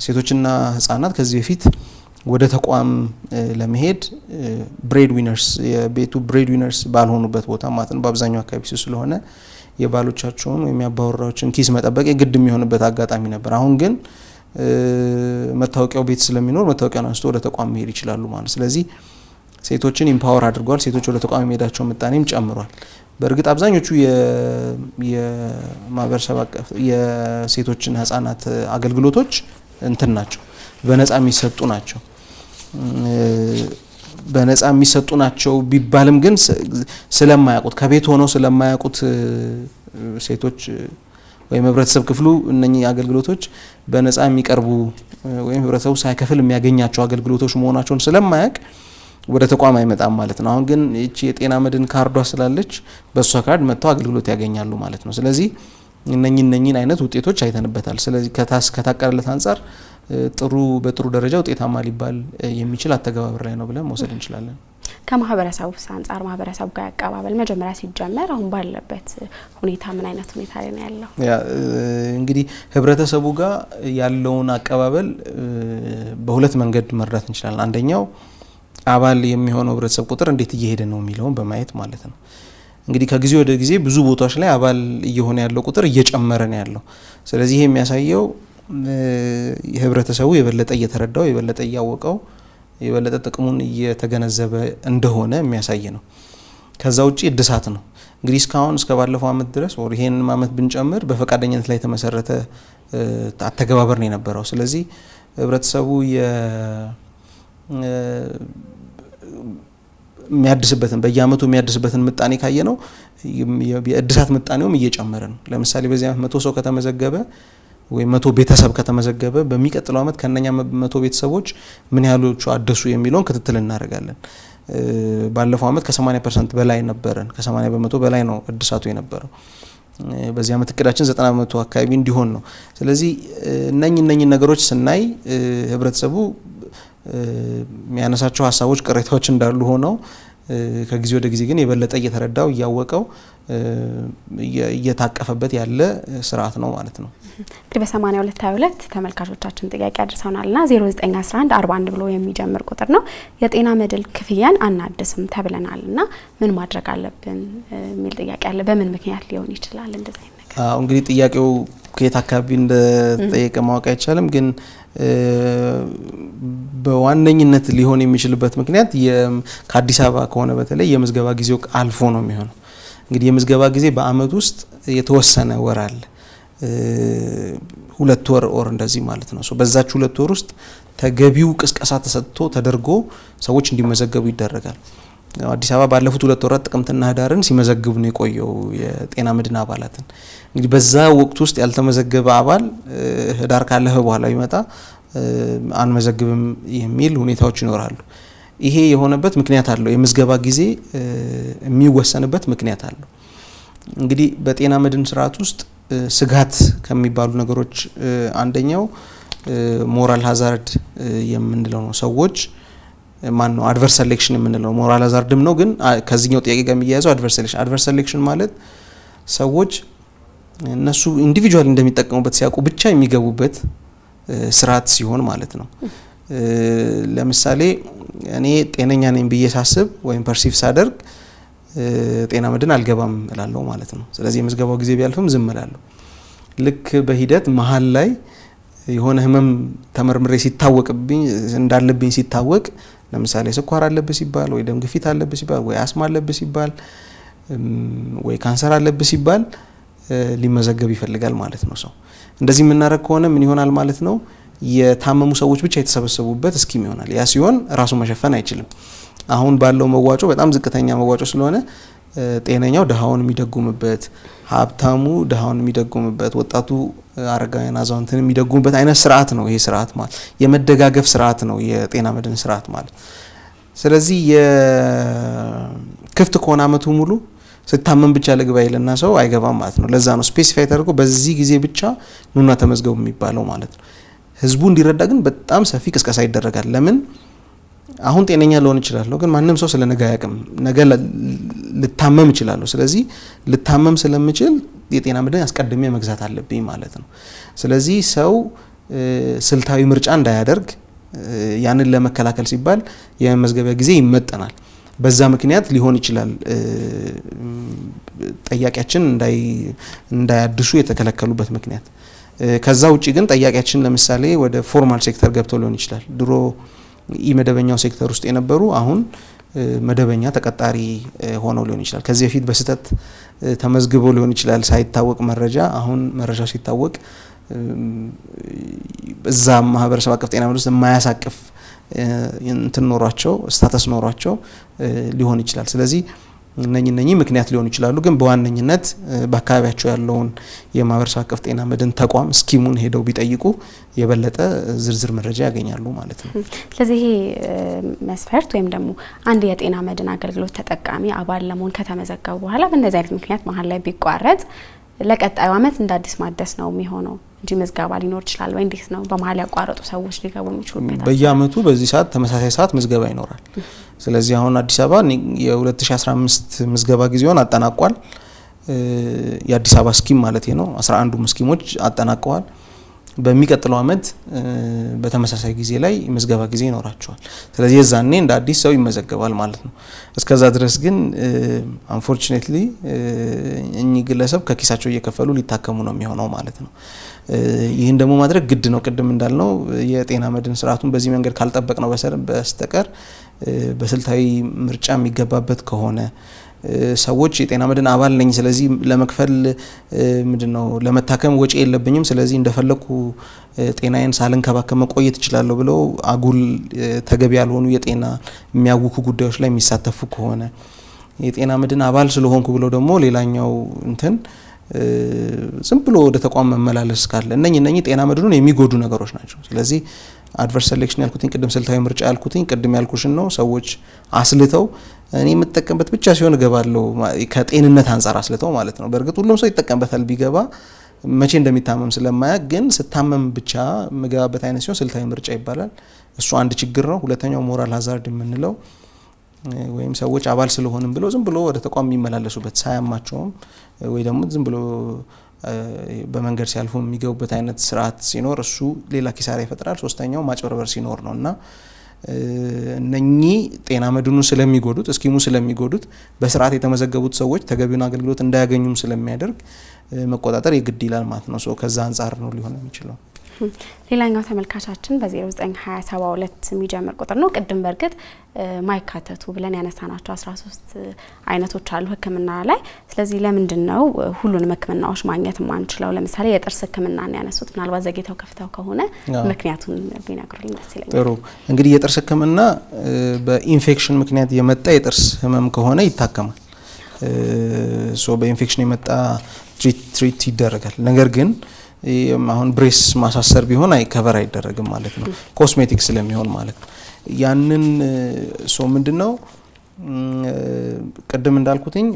ሴቶችና ህጻናት ከዚህ በፊት ወደ ተቋም ለመሄድ ብሬድ ዊነርስ የቤቱ ብሬድ ዊነርስ ባልሆኑበት ቦታ ማለት ነው በአብዛኛው አካባቢ ስለሆነ የባሎቻቸውን ወይም የአባወራዎችን ኪስ መጠበቅ የግድ የሚሆንበት አጋጣሚ ነበር። አሁን ግን መታወቂያው ቤት ስለሚኖር መታወቂያን አንስቶ ወደ ተቋም መሄድ ይችላሉ ማለት። ስለዚህ ሴቶችን ኢምፓወር አድርጓል። ሴቶች ወደ ተቋም የሚሄዳቸው ምጣኔም ጨምሯል። በእርግጥ አብዛኞቹ የማህበረሰብ አቀፍ የሴቶችና ህጻናት አገልግሎቶች እንትን ናቸው፣ በነጻ የሚሰጡ ናቸው። በነጻ የሚሰጡ ናቸው ቢባልም ግን ስለማያውቁት ከቤት ሆነው ስለማያውቁት ሴቶች ወይም ህብረተሰብ ክፍሉ እነኚህ አገልግሎቶች በነጻ የሚቀርቡ ወይም ህብረተሰቡ ሳይከፍል የሚያገኛቸው አገልግሎቶች መሆናቸውን ስለማያውቅ ወደ ተቋም አይመጣም ማለት ነው። አሁን ግን እቺ የጤና መድን ካርዷ ስላለች በሷ ካርድ መጥተው አገልግሎት ያገኛሉ ማለት ነው። ስለዚህ እነኚህን አይነት ውጤቶች አይተንበታል። ስለዚህ ከታቀደለት አንጻር በጥሩ ደረጃ ውጤታማ ሊባል የሚችል አተገባበር ላይ ነው ብለን መውሰድ እንችላለን። ከማህበረሰቡ አንጻር ማህበረሰቡ ጋር ያቀባበል መጀመሪያ ሲጀመር አሁን ባለበት ሁኔታ ምን አይነት ሁኔታ ላይ ነው ያለው? እንግዲህ ህብረተሰቡ ጋር ያለውን አቀባበል በሁለት መንገድ መረዳት እንችላለን። አንደኛው አባል የሚሆነው ህብረተሰብ ቁጥር እንዴት እየሄደ ነው የሚለውን በማየት ማለት ነው። እንግዲህ ከጊዜ ወደ ጊዜ ብዙ ቦታዎች ላይ አባል እየሆነ ያለው ቁጥር እየጨመረ ነው ያለው። ስለዚህ ይሄ የሚያሳየው የህብረተሰቡ የበለጠ እየተረዳው የበለጠ እያወቀው የበለጠ ጥቅሙን እየተገነዘበ እንደሆነ የሚያሳይ ነው። ከዛ ውጪ እድሳት ነው። እንግዲህ እስካሁን እስከ ባለፈው አመት ድረስ ይሄን አመት ብንጨምር በፈቃደኝነት ላይ የተመሰረተ አተገባበር ነው የነበረው። ስለዚህ ህብረተሰቡ የሚያድስበትን በየአመቱ የሚያድስበትን ምጣኔ ካየ ነው የእድሳት ምጣኔውም እየጨመረ ነው። ለምሳሌ በዚህ አመት 100 ሰው ከተመዘገበ ወይ 100 ቤተሰብ ከተመዘገበ በሚቀጥለው አመት ከነኛ 100 ቤተሰቦች ምን ያህሎቹ አደሱ የሚለውን ክትትል እናደርጋለን። ባለፈው አመት ከ80% በላይ ነበረን፣ ከ80% በላይ ነው እድሳቱ የነበረው። በዚህ አመት እቅዳችን 90% አካባቢ እንዲሆን ነው። ስለዚህ እነኚህ ነገሮች ስናይ ህብረተሰቡ የሚያነሳቸው ሀሳቦች ቅሬታዎች እንዳሉ ሆነው ከጊዜ ወደ ጊዜ ግን የበለጠ እየተረዳው እያወቀው እየታቀፈበት ያለ ስርዓት ነው ማለት ነው። እንግዲህ በ8222 ተመልካቾቻችን ጥያቄ አድርሰውናልና 0911 41 ብሎ የሚጀምር ቁጥር ነው። የጤና መድን ክፍያን አናድስም ተብለናልና ምን ማድረግ አለብን የሚል ጥያቄ አለ። በምን ምክንያት ሊሆን ይችላል እንደዚህ አይነት ነገር? እንግዲህ ጥያቄው ከየት አካባቢ እንደተጠየቀ ማወቅ አይቻልም፣ ግን በዋነኝነት ሊሆን የሚችልበት ምክንያት ከአዲስ አበባ ከሆነ በተለይ የምዝገባ ጊዜው አልፎ ነው የሚሆነው። እንግዲህ የምዝገባ ጊዜ በአመት ውስጥ የተወሰነ ወር አለ፣ 2 ወር ኦር እንደዚህ ማለት ነው። በዛች 2 ወር ውስጥ ተገቢው ቅስቀሳ ተሰጥቶ ተደርጎ ሰዎች እንዲመዘገቡ ይደረጋል። አዲስ አበባ ባለፉት 2 ወራት ጥቅምትና ህዳርን ሲመዘግቡ ነው የቆየው የጤና መድን አባላትን። እንግዲህ በዛ ወቅት ውስጥ ያልተመዘገበ አባል ህዳር ካለፈ በኋላ ቢመጣ አንመዘግብም የሚል ሁኔታዎች ይኖራሉ። ይሄ የሆነበት ምክንያት አለው። የምዝገባ ጊዜ የሚወሰንበት ምክንያት አለው። እንግዲህ በጤና መድን ስርዓት ውስጥ ስጋት ከሚባሉ ነገሮች አንደኛው ሞራል ሃዛርድ የምንለው ነው። ሰዎች ነው አድቨርስ ሴሌክሽን የምንለው ሞራል ሃዛርድም ነው፣ ግን ከዚህኛው ጥያቄ ጋር የሚያያዘው አድቨርስ ሴሌክሽን ማለት ሰዎች እነሱ ኢንዲቪጁዋል እንደሚጠቀሙበት ሲያውቁ ብቻ የሚገቡበት ስርዓት ሲሆን ማለት ነው። ለምሳሌ እኔ ጤነኛ ነኝ ብዬ ሳስብ ወይም ፐርሲቭ ሳደርግ ጤና መድን አልገባም እላለሁ ማለት ነው። ስለዚህ የምዝገባው ጊዜ ቢያልፍም ዝም እላለሁ። ልክ በሂደት መሀል ላይ የሆነ ህመም ተመርምሬ ሲታወቅብኝ እንዳለብኝ ሲታወቅ ለምሳሌ ስኳር አለብህ ሲባል ወይ ደም ግፊት አለብህ ሲባል ወይ አስማ አለብህ ሲባል ወይ ካንሰር አለብህ ሲባል ሊመዘገብ ይፈልጋል ማለት ነው ሰው። እንደዚህ የምናደርግ ከሆነ ምን ይሆናል ማለት ነው? የታመሙ ሰዎች ብቻ የተሰበሰቡበት እስኪም ይሆናል። ያ ሲሆን ራሱ መሸፈን አይችልም። አሁን ባለው መዋጮ በጣም ዝቅተኛ መዋጮ ስለሆነ ጤነኛው ደሃውን የሚደጉምበት፣ ሀብታሙ ደሃውን የሚደጉምበት፣ ወጣቱ አረጋውያን አዛውንትን የሚደጉምበት አይነት ስርዓት ነው ይሄ ስርዓት ማለት። የመደጋገፍ ስርዓት ነው የጤና መድን ስርዓት ማለት። ስለዚህ የክፍት ከሆነ አመቱ ሙሉ ስታመም ብቻ ልግባ ይልና ሰው አይገባም ማለት ነው። ለዛ ነው ስፔሲፋይ ተደርጎ በዚህ ጊዜ ብቻ ኑና ተመዝገቡ የሚባለው ማለት ነው። ህዝቡ እንዲረዳ ግን በጣም ሰፊ ቅስቀሳ ይደረጋል። ለምን አሁን ጤነኛ ልሆን እችላለሁ፣ ግን ማንም ሰው ስለ ነገ አያውቅም። ነገ ልታመም እችላለሁ። ስለዚህ ልታመም ስለምችል የጤና መድን አስቀድሜ መግዛት አለብኝ ማለት ነው። ስለዚህ ሰው ስልታዊ ምርጫ እንዳያደርግ ያንን ለመከላከል ሲባል የመዝገቢያ ጊዜ ይመጠናል። በዛ ምክንያት ሊሆን ይችላል ጠያቂያችን እንዳያድሱ የተከለከሉበት ምክንያት። ከዛ ውጪ ግን ጠያቂያችን ለምሳሌ ወደ ፎርማል ሴክተር ገብተው ሊሆን ይችላል። ድሮ መደበኛው ሴክተር ውስጥ የነበሩ አሁን መደበኛ ተቀጣሪ ሆነው ሊሆን ይችላል። ከዚህ በፊት በስህተት ተመዝግበው ሊሆን ይችላል ሳይታወቅ መረጃ። አሁን መረጃው ሲታወቅ እዛ ማህበረሰብ አቀፍ ጤና መድን ውስጥ የማያሳቅፍ እንትን ኖሯቸው ስታተስ ኖሯቸው ሊሆን ይችላል። ስለዚህ እነኚህ ምክንያት ሊሆኑ ይችላሉ። ግን በዋነኝነት በአካባቢያቸው ያለውን የማህበረሰብ አቀፍ ጤና መድን ተቋም ስኪሙን ሄደው ቢጠይቁ የበለጠ ዝርዝር መረጃ ያገኛሉ ማለት ነው። ስለዚህ መስፈርት ወይም ደግሞ አንድ የጤና መድን አገልግሎት ተጠቃሚ አባል ለመሆን ከተመዘገቡ በኋላ በእንደዚህ አይነት ምክንያት መሀል ላይ ቢቋረጥ ለቀጣዩ አመት እንደ አዲስ ማደስ ነው የሚሆነው እንጂ ምዝገባ ሊኖር ይችላል ወይ? እንዴት ነው በመሀል ያቋረጡ ሰዎች ሊገቡ የሚችሉበት? በየአመቱ በዚህ ሰዓት ተመሳሳይ ሰዓት ምዝገባ ይኖራል። ስለዚህ አሁን አዲስ አበባ የ2015 ምዝገባ ጊዜውን አጠናቋል። የአዲስ አበባ ስኪም ማለት ነው 11ዱም ስኪሞች አጠናቀዋል። በሚቀጥለው አመት በተመሳሳይ ጊዜ ላይ ምዝገባ ጊዜ ይኖራቸዋል። ስለዚህ የዛኔ እንደ አዲስ ሰው ይመዘገባል ማለት ነው። እስከዛ ድረስ ግን አንፎርቹኔትሊ እኚህ ግለሰብ ከኪሳቸው እየከፈሉ ሊታከሙ ነው የሚሆነው ማለት ነው። ይህን ደግሞ ማድረግ ግድ ነው። ቅድም እንዳልነው የጤና መድን ስርዓቱን በዚህ መንገድ ካልጠበቅ ነው በስተቀር በስልታዊ ምርጫ የሚገባበት ከሆነ ሰዎች የጤና መድን አባል ነኝ ስለዚህ ለመክፈል ምንድነው ለመታከም ወጪ የለብኝም ስለዚህ እንደፈለኩ ጤናዬን ሳልንከባከብ መቆየት እችላለሁ ብለው አጉል ተገቢ ያልሆኑ የጤና የሚያውኩ ጉዳዮች ላይ የሚሳተፉ ከሆነ የጤና መድን አባል ስለሆንኩ ብለው ደግሞ ሌላኛው እንትን ዝም ብሎ ወደ ተቋም መመላለስ ካለ እነኚህ ጤና መድኑን የሚጎዱ ነገሮች ናቸው። ስለዚህ አድቨርስ ሴሌክሽን ያልኩትኝ ቅድም ስልታዊ ምርጫ ያልኩትኝ ቅድም ያልኩሽን ነው። ሰዎች አስልተው እኔ የምጠቀምበት ብቻ ሲሆን እገባለሁ ከጤንነት አንጻር አስልተው ማለት ነው። በእርግጥ ሁሉም ሰው ይጠቀምበታል ቢገባ መቼ እንደሚታመም ስለማያውቅ፣ ግን ስታመም ብቻ ምገባበት አይነት ሲሆን ስልታዊ ምርጫ ይባላል። እሱ አንድ ችግር ነው። ሁለተኛው ሞራል ሀዛርድ የምንለው ወይም ሰዎች አባል ስለሆንም ብለው ዝም ብሎ ወደ ተቋም የሚመላለሱበት ሳያማቸውም ወይ ደግሞ ዝም ብሎ በመንገድ ሲያልፉ የሚገቡበት አይነት ስርዓት ሲኖር እሱ ሌላ ኪሳራ ይፈጥራል። ሶስተኛው ማጭበርበር ሲኖር ነው እና እነኚህ ጤና መድኑ ስለሚጎዱት እስኪሙ ስለሚጎዱት በስርዓት የተመዘገቡት ሰዎች ተገቢውን አገልግሎት እንዳያገኙም ስለሚያደርግ መቆጣጠር የግድ ይላል ማለት ነው። ከዛ አንጻር ነው ሊሆን የሚችለው። ሌላኛው ተመልካቻችን በ092072 የሚጀምር ቁጥር ነው። ቅድም በእርግጥ ማይካተቱ ብለን ያነሳናቸው 13 አይነቶች አሉ ሕክምና ላይ። ስለዚህ ለምንድን ነው ሁሉንም ሕክምናዎች ማግኘት የማንችለው? ለምሳሌ የጥርስ ሕክምናን ያነሱት ምናልባት ዘግይተው ከፍተው ከሆነ ምክንያቱን ቢነግሩልኝ ደስ ይለኛል። ጥሩ። እንግዲህ የጥርስ ሕክምና በኢንፌክሽን ምክንያት የመጣ የጥርስ ህመም ከሆነ ይታከማል። በኢንፌክሽን የመጣ ትሪት ይደረጋል። ነገር ግን አሁን ብሬስ ማሳሰር ቢሆን ከቨር አይደረግም ማለት ነው፣ ኮስሜቲክ ስለሚሆን ማለት ነው። ያንን ምንድነው ቅድም እንዳልኩትኝ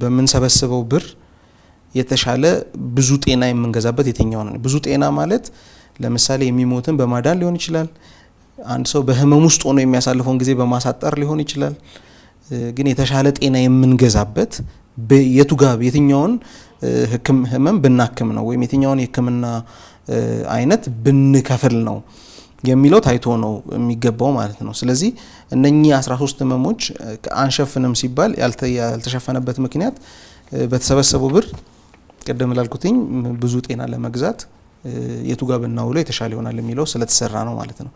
በምንሰበስበው ብር የተሻለ ብዙ ጤና የምንገዛበት የትኛው ነው? ብዙ ጤና ማለት ለምሳሌ የሚሞትን በማዳን ሊሆን ይችላል። አንድ ሰው በህመም ውስጥ ሆኖ የሚያሳልፈውን ጊዜ በማሳጠር ሊሆን ይችላል። ግን የተሻለ ጤና የምንገዛበት የቱ ጋር የትኛውን ህመም ብናክም ነው ወይም የትኛውን የህክምና አይነት ብንከፍል ነው የሚለው ታይቶ ነው የሚገባው ማለት ነው። ስለዚህ እነኚህ 13 ህመሞች አንሸፍንም ሲባል ያልተሸፈነበት ምክንያት በተሰበሰበው ብር ቅድም ላልኩትኝ ብዙ ጤና ለመግዛት የቱ ጋር ብናውለው የተሻለ ይሆናል የሚለው ስለተሰራ ነው ማለት ነው።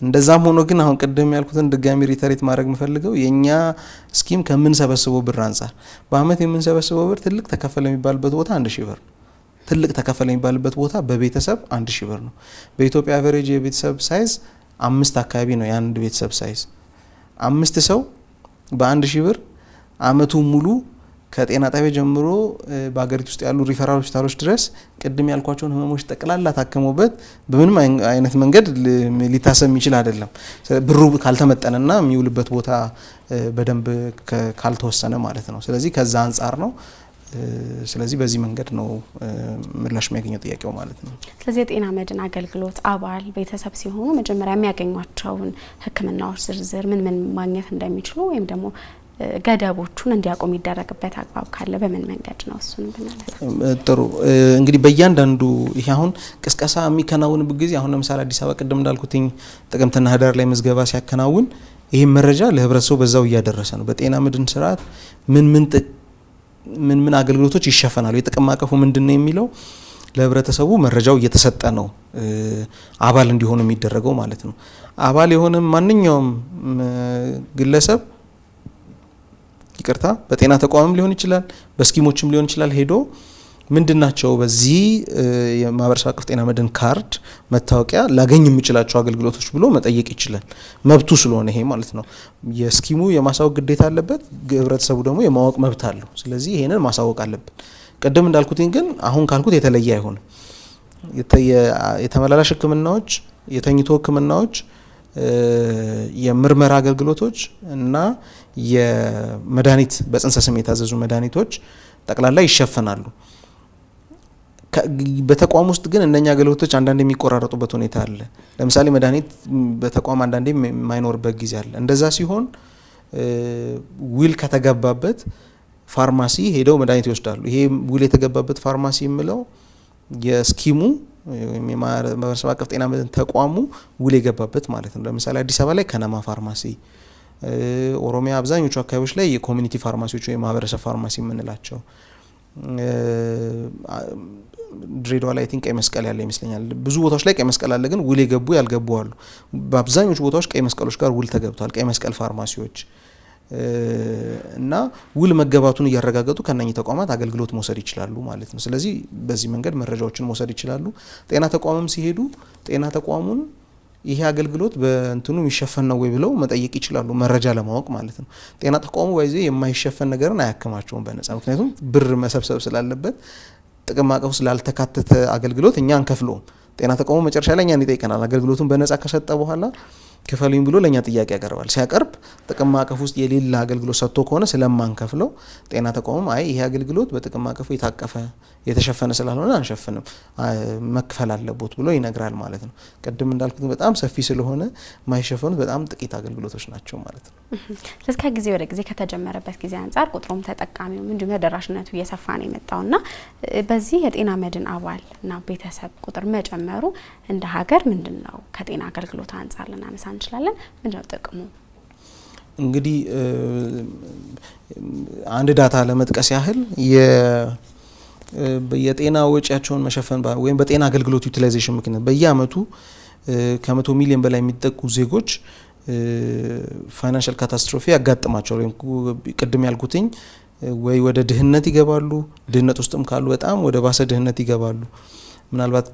እንደዛም ሆኖ ግን አሁን ቅድም ያልኩትን ድጋሚ ሪተሬት ማድረግ የምፈልገው የኛ ስኪም ከምንሰበስበው ብር አንጻር በአመት የምንሰበስበው ብር ትልቅ ተከፈለ የሚባልበት ቦታ 1000 ብር ነው። ትልቅ ተከፈለ የሚባልበት ቦታ በቤተሰብ 1000 ብር ነው። በኢትዮጵያ አቨሬጅ የቤተሰብ ሳይዝ 5 አካባቢ ነው የአንድ ቤተሰብ ሳይዝ። 5 ሰው በ1000 ብር አመቱ ሙሉ ከጤና ጣቢያ ጀምሮ በአገሪቱ ውስጥ ያሉ ሪፈራል ሆስፒታሎች ድረስ ቅድም ያልኳቸውን ህመሞች ጠቅላላ ታከሙበት በምንም አይነት መንገድ ሊታሰብ የሚችል አይደለም፣ ብሩ ካልተመጠነና የሚውልበት ቦታ በደንብ ካልተወሰነ ማለት ነው። ስለዚህ ከዛ አንጻር ነው። ስለዚህ በዚህ መንገድ ነው ምላሽ የሚያገኘው ጥያቄው ማለት ነው። ስለዚህ የጤና መድን አገልግሎት አባል ቤተሰብ ሲሆኑ መጀመሪያ የሚያገኟቸውን ህክምናዎች ዝርዝር ምን ማግኘት እንደሚችሉ ወይም ደግሞ ገደቦቹን እንዲያውቁ የሚደረግበት አግባብ ካለ በምን መንገድ ነው? እሱንም ብናነሳ ጥሩ። እንግዲህ በእያንዳንዱ ይሄ አሁን ቅስቀሳ የሚከናወንበት ጊዜ አሁን ለምሳሌ አዲስ አበባ ቅድም እንዳልኩትኝ ጥቅምትና ህዳር ላይ ምዝገባ ሲያከናውን ይህም መረጃ ለህብረተሰቡ በዛው እያደረሰ ነው። በጤና መድን ስርዓት ምን አገልግሎቶች ይሸፈናሉ፣ የጥቅም ማዕቀፉ ምንድነው የሚለው ለህብረተሰቡ መረጃው እየተሰጠ ነው አባል እንዲሆኑ የሚደረገው ማለት ነው። አባል የሆነ ማንኛውም ግለሰብ በጤና ተቋምም ሊሆን ይችላል በስኪሞችም ሊሆን ይችላል ሄዶ ምንድናቸው በዚህ የማህበረሰብ አቀፍ ጤና መድን ካርድ መታወቂያ ላገኝ የምችላቸው አገልግሎቶች ብሎ መጠየቅ ይችላል። መብቱ ስለሆነ ይሄ ማለት ነው። የስኪሙ የማሳወቅ ግዴታ አለበት፣ ህብረተሰቡ ደግሞ የማወቅ መብት አለው። ስለዚህ ይሄንን ማሳወቅ አለብን። ቅድም እንዳልኩትኝ ግን አሁን ካልኩት የተለየ አይሆንም። የተመላላሽ ህክምናዎች፣ የተኝቶ ህክምናዎች፣ የምርመራ አገልግሎቶች እና የመድኃኒት በጽንሰ ስም የታዘዙ መድኃኒቶች ጠቅላላ ይሸፈናሉ። በተቋም ውስጥ ግን እነኛ አገልግሎቶች አንዳንድ የሚቆራረጡበት ሁኔታ አለ። ለምሳሌ መድኃኒት በተቋም አንዳንዴ የማይኖርበት ጊዜ አለ። እንደዛ ሲሆን ውል ከተገባበት ፋርማሲ ሄደው መድኃኒት ይወስዳሉ። ይሄ ውል የተገባበት ፋርማሲ የምለው የስኪሙ ወይም የማህበረሰብ አቀፍ ጤና መድን ተቋሙ ውል የገባበት ማለት ነው። ለምሳሌ አዲስ አበባ ላይ ከነማ ፋርማሲ፣ ኦሮሚያ አብዛኞቹ አካባቢዎች ላይ የኮሚኒቲ ፋርማሲዎች ወይም ማህበረሰብ ፋርማሲ የምንላቸው፣ ድሬዳዋ ላይ ቀይ መስቀል ያለ ይመስለኛል። ብዙ ቦታዎች ላይ ቀይ መስቀል አለ፣ ግን ውል የገቡ ያልገቡ አሉ። በአብዛኞቹ ቦታዎች ቀይ መስቀሎች ጋር ውል ተገብቷል። ቀይ መስቀል ፋርማሲዎች እና ውል መገባቱን እያረጋገጡ ከነኚህ ተቋማት አገልግሎት መውሰድ ይችላሉ ማለት ነው። ስለዚህ በዚህ መንገድ መረጃዎችን መውሰድ ይችላሉ። ጤና ተቋምም ሲሄዱ ጤና ተቋሙን ይሄ አገልግሎት በእንትኑ የሚሸፈን ነው ወይ ብለው መጠየቅ ይችላሉ፣ መረጃ ለማወቅ ማለት ነው። ጤና ተቋሙ ባይዜ የማይሸፈን ነገርን አያክማቸውም በነጻ ምክንያቱም ብር መሰብሰብ ስላለበት ጥቅም ማዕቀፍ ስላልተካተተ አገልግሎት እኛ አንከፍለውም። ጤና ተቋሙ መጨረሻ ላይ እኛን ይጠይቀናል። አገልግሎቱን በነጻ ከሰጠ በኋላ ክፈሉኝ ብሎ ለኛ ጥያቄ ያቀርባል። ሲያቀርብ ጥቅም ማዕቀፍ ውስጥ የሌለ አገልግሎት ሰጥቶ ከሆነ ስለማንከፍለው ጤና ተቋሙ አይ ይሄ አገልግሎት በጥቅም ማዕቀፉ የታቀፈ የተሸፈነ ስላልሆነ አንሸፍንም መክፈል አለበት ብሎ ይነግራል ማለት ነው። ቅድም እንዳልኩት በጣም ሰፊ ስለሆነ ማይሸፈኑት በጣም ጥቂት አገልግሎቶች ናቸው ማለት ነው። ስለዚህ ከጊዜ ወደ ጊዜ ከተጀመረበት ጊዜ አንጻር ቁጥሩም ተጠቃሚው እንዲሁም ተደራሽነቱ እየሰፋ ነው የመጣውና በዚህ የጤና መድን አባልና ቤተሰብ ቁጥር መጨመሩ እንደ ሀገር ምንድነው ከጤና አገልግሎት አንጻር ልናነሳ እንችላለን? ምንድነው ጥቅሙ? እንግዲህ አንድ ዳታ ለመጥቀስ ያህል የጤና ወጪያቸውን መሸፈን ወይም በጤና አገልግሎት ዩቲላይዜሽን ምክንያት በየአመቱ ከ100 ሚሊዮን በላይ የሚጠቁ ዜጎች ፋይናንሻል ካታስትሮፊ ያጋጥማቸዋል። ወይም ቅድም ያልኩትኝ ወይ ወደ ድህነት ይገባሉ፣ ድህነት ውስጥም ካሉ በጣም ወደ ባሰ ድህነት ይገባሉ። ምናልባት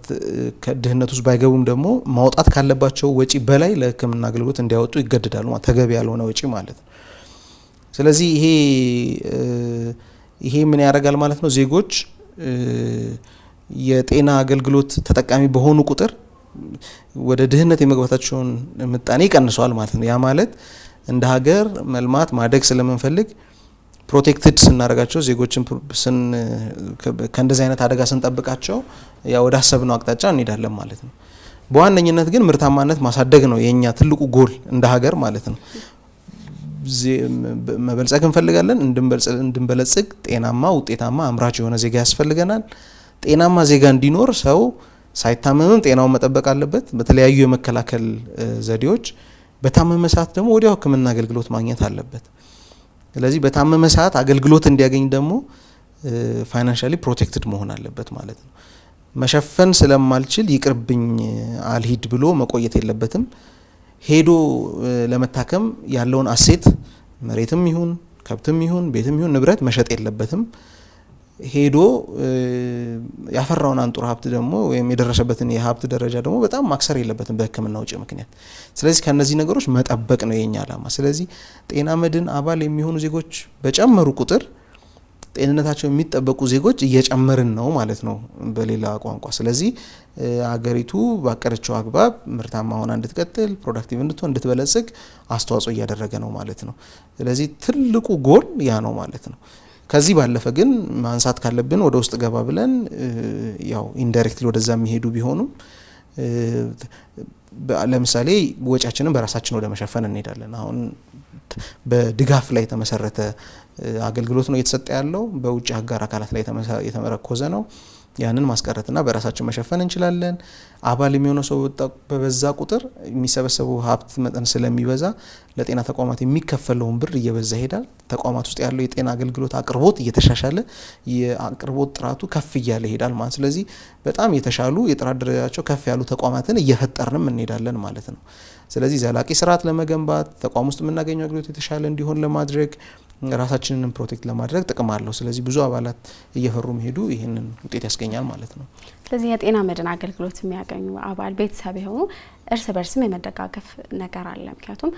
ከድህነት ውስጥ ባይገቡም ደግሞ ማውጣት ካለባቸው ወጪ በላይ ለሕክምና አገልግሎት እንዲያወጡ ይገደዳሉ። ተገቢ ያልሆነ ወጪ ማለት ነው። ስለዚህ ይሄ ምን ያደርጋል ማለት ነው? ዜጎች የጤና አገልግሎት ተጠቃሚ በሆኑ ቁጥር ወደ ድህነት የመግባታቸውን ምጣኔ ይቀንሷል ማለት ነው። ያ ማለት እንደ ሀገር መልማት ማደግ ስለምንፈልግ ፕሮቴክትድ ስናደርጋቸው ዜጎችን ከእንደዚህ አይነት አደጋ ስንጠብቃቸው ወደ አሰብነው አቅጣጫ እንሄዳለን ማለት ነው። በዋነኝነት ግን ምርታማነት ማሳደግ ነው የኛ ትልቁ ጎል እንደ ሀገር ማለት ነው። መበልጸግ እንፈልጋለን። እንድንበለጽግ ጤናማ፣ ውጤታማ፣ አምራች የሆነ ዜጋ ያስፈልገናል። ጤናማ ዜጋ እንዲኖር ሰው ሳይታመምም ጤናውን መጠበቅ አለበት በተለያዩ የመከላከል ዘዴዎች። በታመመ ሰዓት ደግሞ ወዲያው ሕክምና አገልግሎት ማግኘት አለበት። ስለዚህ በታመመ ሰዓት አገልግሎት እንዲያገኝ ደግሞ ፋይናንሻሊ ፕሮቴክትድ መሆን አለበት ማለት ነው። መሸፈን ስለማልችል ይቅርብኝ አልሂድ ብሎ መቆየት የለበትም። ሄዶ ለመታከም ያለውን አሴት መሬትም ይሁን ከብትም ይሁን ቤትም ይሁን ንብረት መሸጥ የለበትም። ሄዶ ያፈራውን አንጡራ ሀብት ደግሞ ወይም የደረሰበትን የሀብት ደረጃ ደግሞ በጣም ማክሰር የለበትም በሕክምና ወጪ ምክንያት። ስለዚህ ከነዚህ ነገሮች መጠበቅ ነው የኛ ዓላማ። ስለዚህ ጤና መድን አባል የሚሆኑ ዜጎች በጨመሩ ቁጥር ጤንነታቸው የሚጠበቁ ዜጎች እየጨመርን ነው ማለት ነው በሌላ ቋንቋ። ስለዚህ አገሪቱ ባቀደችው አግባብ ምርታማ ሆና እንድትቀጥል፣ ፕሮዳክቲቭ እንድትሆን፣ እንድትበለጽግ አስተዋጽኦ እያደረገ ነው ማለት ነው። ስለዚህ ትልቁ ጎል ያ ነው ማለት ነው። ከዚህ ባለፈ ግን ማንሳት ካለብን ወደ ውስጥ ገባ ብለን ኢንዳይሬክትሊ ወደዛ የሚሄዱ ቢሆኑም ለምሳሌ ወጪያችንን በራሳችን ወደ መሸፈን እንሄዳለን። አሁን በድጋፍ ላይ የተመሰረተ አገልግሎት ነው እየተሰጠ ያለው። በውጭ አጋር አካላት ላይ የተመረኮዘ ነው። ያንን ማስቀረትና በራሳችን መሸፈን እንችላለን። አባል የሚሆነው ሰው በበዛ ቁጥር የሚሰበሰበው ሀብት መጠን ስለሚበዛ ለጤና ተቋማት የሚከፈለውን ብር እየበዛ ይሄዳል። ተቋማት ውስጥ ያለው የጤና አገልግሎት አቅርቦት እየተሻሻለ የአቅርቦት ጥራቱ ከፍ እያለ ይሄዳል ማለት። ስለዚህ በጣም የተሻሉ የጥራት ደረጃቸው ከፍ ያሉ ተቋማትን እየፈጠርንም እንሄዳለን ማለት ነው። ስለዚህ ዘላቂ ስርዓት ለመገንባት ተቋም ውስጥ የምናገኘው አገልግሎት የተሻለ እንዲሆን ለማድረግ ራሳችንን ፕሮቴክት ለማድረግ ጥቅም አለው። ስለዚህ ብዙ አባላት እየፈሩ መሄዱ ይህንን ውጤት ያስገኛል ማለት ነው። ስለዚህ የጤና መድን አገልግሎት የሚያገኙ አባል ቤተሰብ የሆኑ እርስ በርስም የመደጋገፍ ነገር አለ። ምክንያቱም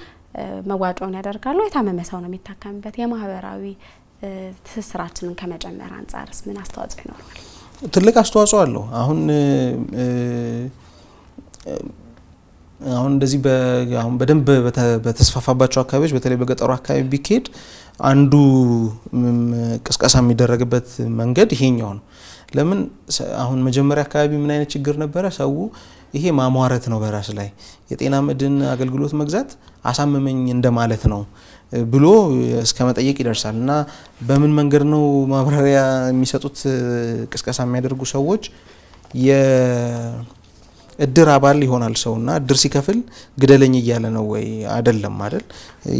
መዋጮውን ያደርጋሉ፣ የታመመ ሰው ነው የሚታከምበት። የማህበራዊ ትስስራችንን ከመጨመር አንጻርስ ምን አስተዋጽኦ ይኖረዋል? ትልቅ አስተዋጽኦ አለው። አሁን እንደዚህ አሁን በደንብ በተስፋፋባቸው አካባቢዎች በተለይ በገጠሩ አካባቢ ቢካሄድ አንዱ ቅስቀሳ የሚደረግበት መንገድ ይሄኛው ነው። ለምን አሁን መጀመሪያ አካባቢ ምን አይነት ችግር ነበረ? ሰው ይሄ ማሟረት ነው በራስ ላይ የጤና መድን አገልግሎት መግዛት አሳመመኝ እንደማለት ነው ብሎ እስከ መጠየቅ ይደርሳል። እና በምን መንገድ ነው ማብራሪያ የሚሰጡት ቅስቀሳ የሚያደርጉ ሰዎች እድር አባል ይሆናል ሰውና እድር ሲከፍል ግደለኝ እያለ ነው ወይ አይደለም አይደል?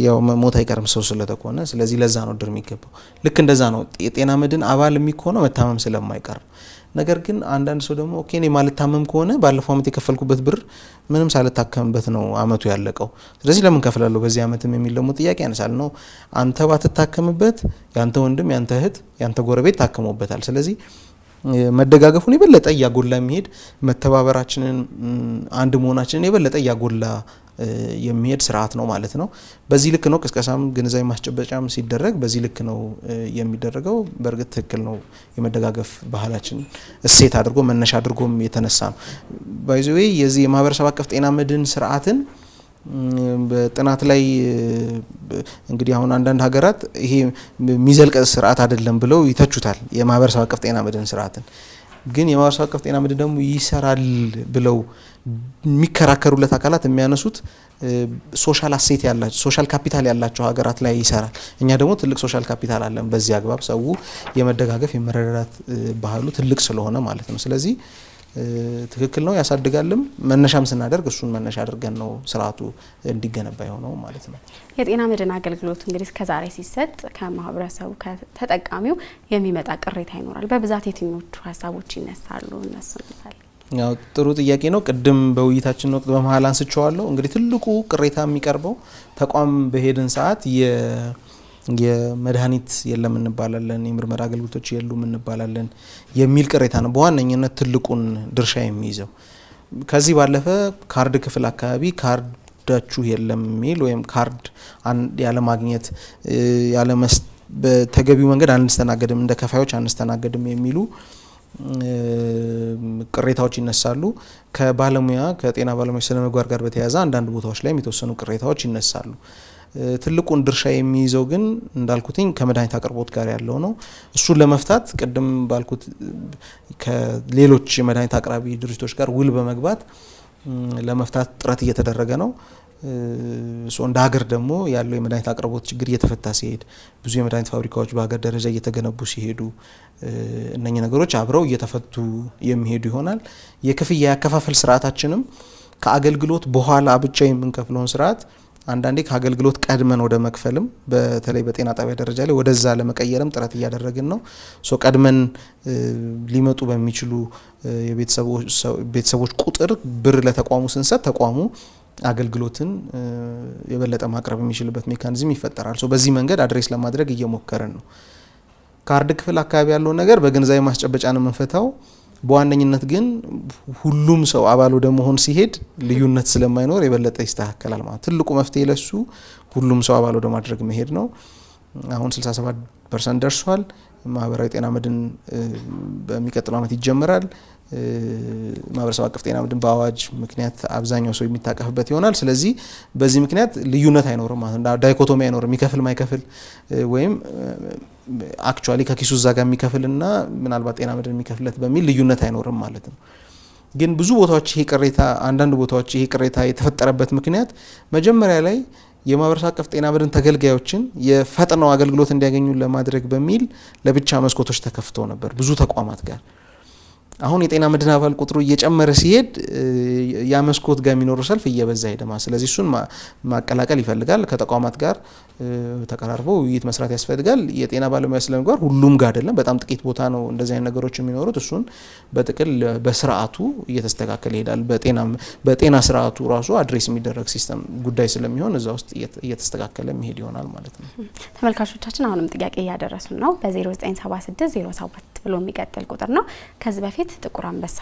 ያው ሞት አይቀርም ሰው ስለተኮነ። ስለዚህ ለዛ ነው እድር የሚገባው። ልክ እንደዛ ነው የጤና መድን አባል የሚሆነው መታመም ስለማይቀር። ነገር ግን አንዳንድ ሰው ደግሞ ኦኬ እኔ ማልታመም ከሆነ ባለፈው አመት የከፈልኩበት ብር ምንም ሳልታከምበት ነው አመቱ ያለቀው፣ ስለዚህ ለምን ከፍላለሁ በዚህ አመትም የሚል ደግሞ ጥያቄ ያነሳል። ነው አንተ ባትታከምበት ያንተ ወንድም፣ ያንተ እህት፣ ያንተ ጎረቤት ታከሙበታል። ስለዚህ መደጋገፉን የበለጠ ያጎላ የሚሄድ መተባበራችንን አንድ መሆናችንን የበለጠ ያጎላ የሚሄድ ስርዓት ነው ማለት ነው። በዚህ ልክ ነው ቅስቀሳም ግንዛቤ ማስጨበጫም ሲደረግ በዚህ ልክ ነው የሚደረገው። በእርግጥ ትክክል ነው። የመደጋገፍ ባህላችን እሴት አድርጎ መነሻ አድርጎም የተነሳ ነው። ባይዘዌ የዚህ የማህበረሰብ አቀፍ ጤና መድን ስርዓትን በጥናት ላይ እንግዲህ አሁን አንዳንድ ሀገራት ይሄ የሚዘልቅ ስርዓት አይደለም ብለው ይተቹታል የማህበረሰብ አቀፍ ጤና መድን ስርዓትን። ግን የማህበረሰብ አቀፍ ጤና መድን ደግሞ ይሰራል ብለው የሚከራከሩለት አካላት የሚያነሱት ሶሻል አሴት ያላቸው ሶሻል ካፒታል ያላቸው ሀገራት ላይ ይሰራል። እኛ ደግሞ ትልቅ ሶሻል ካፒታል አለን። በዚህ አግባብ ሰው የመደጋገፍ የመረዳዳት ባህሉ ትልቅ ስለሆነ ማለት ነው። ስለዚህ ትክክል ነው፣ ያሳድጋልም። መነሻም ስናደርግ እሱን መነሻ አድርገን ነው ስርዓቱ እንዲገነባ የሆነው ማለት ነው። የጤና መድን አገልግሎት እንግዲህ ከዛሬ ሲሰጥ ከማህበረሰቡ ከተጠቃሚው የሚመጣ ቅሬታ ይኖራል። በብዛት የትኞቹ ሀሳቦች ይነሳሉ? እነሱ ምሳሌ ያው ጥሩ ጥያቄ ነው። ቅድም በውይይታችን ወቅት በመሀል አንስቼዋለሁ። እንግዲህ ትልቁ ቅሬታ የሚቀርበው ተቋም በሄድን ሰዓት የመድኃኒት የለም እንባላለን፣ የምርመራ አገልግሎቶች የሉም እንባላለን የሚል ቅሬታ ነው በዋነኝነት ትልቁን ድርሻ የሚይዘው። ከዚህ ባለፈ ካርድ ክፍል አካባቢ ካርዳችሁ የለም የሚል ወይም ካርድ ያለ ማግኘት በተገቢው መንገድ አንስተናገድም፣ እንደ ከፋዮች አንስተናገድም የሚሉ ቅሬታዎች ይነሳሉ። ከባለሙያ ከጤና ባለሙያ ስነ ምግባር ጋር በተያያዘ አንዳንድ ቦታዎች ላይ የተወሰኑ ቅሬታዎች ይነሳሉ። ትልቁን ድርሻ የሚይዘው ግን እንዳልኩትኝ ከመድኃኒት አቅርቦት ጋር ያለው ነው። እሱን ለመፍታት ቅድም ባልኩት ከሌሎች የመድኃኒት አቅራቢ ድርጅቶች ጋር ውል በመግባት ለመፍታት ጥረት እየተደረገ ነው። እንደ ሀገር ደግሞ ያለው የመድኃኒት አቅርቦት ችግር እየተፈታ ሲሄድ ብዙ የመድኃኒት ፋብሪካዎች በሀገር ደረጃ እየተገነቡ ሲሄዱ እነኚህ ነገሮች አብረው እየተፈቱ የሚሄዱ ይሆናል። የክፍያ ያከፋፈል ስርዓታችንም ከአገልግሎት በኋላ ብቻ የምንከፍለውን ስርዓት አንዳንዴ ከአገልግሎት ቀድመን ወደ መክፈልም በተለይ በጤና ጣቢያ ደረጃ ላይ ወደዛ ለመቀየርም ጥረት እያደረግን ነው። ቀድመን ሊመጡ በሚችሉ የቤተሰቦች ቁጥር ብር ለተቋሙ ስንሰጥ ተቋሙ አገልግሎትን የበለጠ ማቅረብ የሚችልበት ሜካኒዝም ይፈጠራል። በዚህ መንገድ አድሬስ ለማድረግ እየሞከርን ነው። ካርድ ክፍል አካባቢ ያለውን ነገር በግንዛቤ ማስጨበጫ ነው የምንፈታው። በዋነኝነት ግን ሁሉም ሰው አባል ወደ መሆን ሲሄድ ልዩነት ስለማይኖር የበለጠ ይስተካከላል ማለት። ትልቁ መፍትሄ ለሱ ሁሉም ሰው አባል ወደ ማድረግ መሄድ ነው። አሁን 67% ደርሷል። ማህበራዊ ጤና መድን በሚቀጥለው ዓመት ይጀምራል። ማህበረሰብ አቀፍ ጤና መድን በአዋጅ ምክንያት አብዛኛው ሰው የሚታቀፍበት ይሆናል። ስለዚህ በዚህ ምክንያት ልዩነት አይኖርም ማለት ነው። ዳይኮቶሚ አይኖርም። የሚከፍል ማይከፍል ወይም አክቹአሊ ከኪሱ እዛ ጋር የሚከፍልና ምናልባት ጤና መድን የሚከፍለት በሚል ልዩነት አይኖርም ማለት ነው። ግን ብዙ ቦታዎች ይሄ ቅሬታ አንዳንድ ቦታዎች ይሄ ቅሬታ የተፈጠረበት ምክንያት መጀመሪያ ላይ የማህበረሰብ አቀፍ ጤና መድን ተገልጋዮችን የፈጥነው አገልግሎት እንዲያገኙ ለማድረግ በሚል ለብቻ መስኮቶች ተከፍተው ነበር ብዙ ተቋማት ጋር። አሁን የጤና መድን አባል ቁጥሩ እየጨመረ ሲሄድ ያ መስኮት ጋር የሚኖረው ሰልፍ እየበዛ ሄደማ። ስለዚህ እሱን ማቀላቀል ይፈልጋል። ከተቋማት ጋር ተቀራርበው ውይይት መስራት ያስፈልጋል። የጤና ባለሙያ ስለምግባር ሁሉም ጋር አይደለም፣ በጣም ጥቂት ቦታ ነው እንደዚህ አይነት ነገሮች የሚኖሩት። እሱን በጥቅል በስርዓቱ እየተስተካከለ ይሄዳል። በጤና ስርዓቱ ራሱ አድሬስ የሚደረግ ሲስተም ጉዳይ ስለሚሆን እዛ ውስጥ እየተስተካከለ የሚሄድ ይሆናል ማለት ነው። ተመልካቾቻችን አሁንም ጥያቄ እያደረሱን ነው። በ0976 07 ብሎ የሚቀጥል ቁጥር ነው። ከዚህ በፊት ጥቁር አንበሳ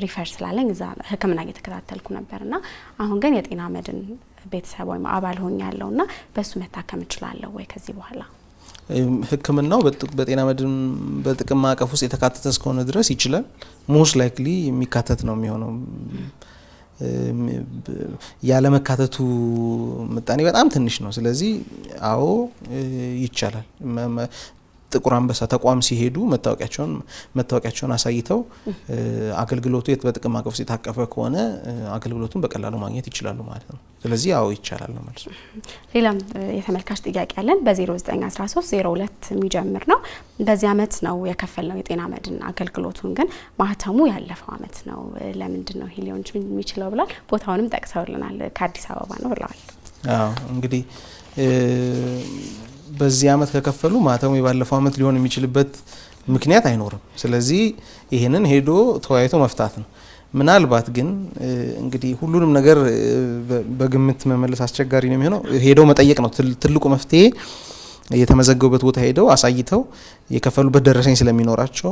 ሪፈር ስላለኝ እዛ ሕክምና እየተከታተልኩ ነበርና አሁን ግን የጤና መድን ቤተሰብ ወይም አባል ሆኛለሁና በሱ መታከም እችላለሁ ወይ? ከዚህ በኋላ ሕክምናው በጤና መድን በጥቅም ማዕቀፍ ውስጥ የተካተተ እስከሆነ ድረስ ይችላል። ሞስት ላይክሊ የሚካተት ነው የሚሆነው። ያለመካተቱ ምጣኔ በጣም ትንሽ ነው። ስለዚህ አዎ ይቻላል። ጥቁር አንበሳ ተቋም ሲሄዱ መታወቂያቸውን አሳይተው አገልግሎቱ በጥቅም ማዕቀፍ ውስጥ የታቀፈ ከሆነ አገልግሎቱን በቀላሉ ማግኘት ይችላሉ ማለት ነው። ስለዚህ አዎ ይቻላል ነው መልሱ። ሌላም የተመልካች ጥያቄ ያለን በ0913 02 የሚጀምር ነው። በዚህ አመት ነው የከፈልነው የጤና መድን አገልግሎቱን ግን ማህተሙ ያለፈው አመት ነው። ለምንድን ነው ይሄ ሊሆን የሚችለው ብሏል። ቦታውንም ጠቅሰውልናል። ከአዲስ አበባ ነው ብለዋል። አዎ እንግዲህ በዚህ አመት ከከፈሉ ማህተሙ የባለፈው አመት ሊሆን የሚችልበት ምክንያት አይኖርም። ስለዚህ ይሄንን ሄዶ ተወያይቶ መፍታት ነው። ምናልባት ግን እንግዲህ ሁሉንም ነገር በግምት መመለስ አስቸጋሪ ነው የሚሆነው። ሄዶ መጠየቅ ነው ትልቁ መፍትሄ። የተመዘገቡበት ቦታ ሄደው አሳይተው የከፈሉበት ደረሰኝ ስለሚኖራቸው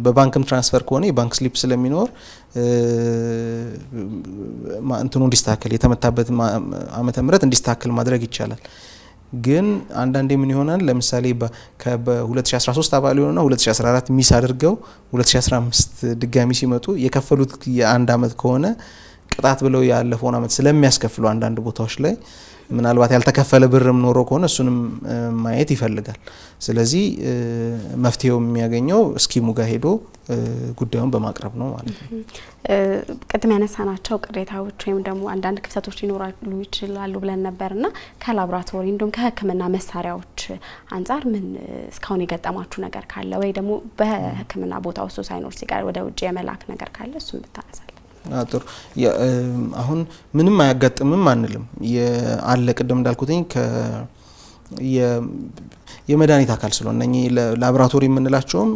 በባንክም ትራንስፈር ከሆነ የባንክ ስሊፕ ስለሚኖር እንትኑ እንዲስተካከል የተመታበት ዓመተ ምህረት እንዲስተካከል ማድረግ ይቻላል። ግን አንዳንዴ ምን ይሆናል ለምሳሌ በ2013 አባል የሆነና 2014 ሚስ አድርገው 2015 ድጋሚ ሲመጡ የከፈሉት የአንድ አመት ከሆነ ቅጣት ብለው ያለፈውን አመት ስለሚያስከፍሉ አንዳንድ ቦታዎች ላይ ምናልባት ያልተከፈለ ብርም ኖሮ ከሆነ እሱንም ማየት ይፈልጋል። ስለዚህ መፍትሄው የሚያገኘው ስኪሙ ጋር ሄዶ ጉዳዩን በማቅረብ ነው ማለት ነው። ቅድም ያነሳናቸው ቅሬታዎች ወይም ደግሞ አንዳንድ ክፍተቶች ሊኖራሉ ይችላሉ ብለን ነበርና ከላቦራቶሪ እንዲሁም ከሕክምና መሳሪያዎች አንጻር ምን እስካሁን የገጠማችሁ ነገር ካለ ወይ ደግሞ በሕክምና ቦታ ውስጥ ሳይኖር ሲቀር ወደ ውጭ የመላክ ነገር ካለ እሱን ብታነሳለን። ጥሩ። አሁን ምንም አያጋጥምም አንልም። አለ ቅድም እንዳልኩትኝ የመድኃኒት አካል ስለሆነ እነኚህ ላቦራቶሪ የምንላቸውም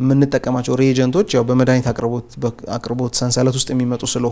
የምንጠቀማቸው ሪኤጀንቶች ያው በመድኃኒት አቅርቦት ሰንሰለት ውስጥ የሚመጡ ስለሆነ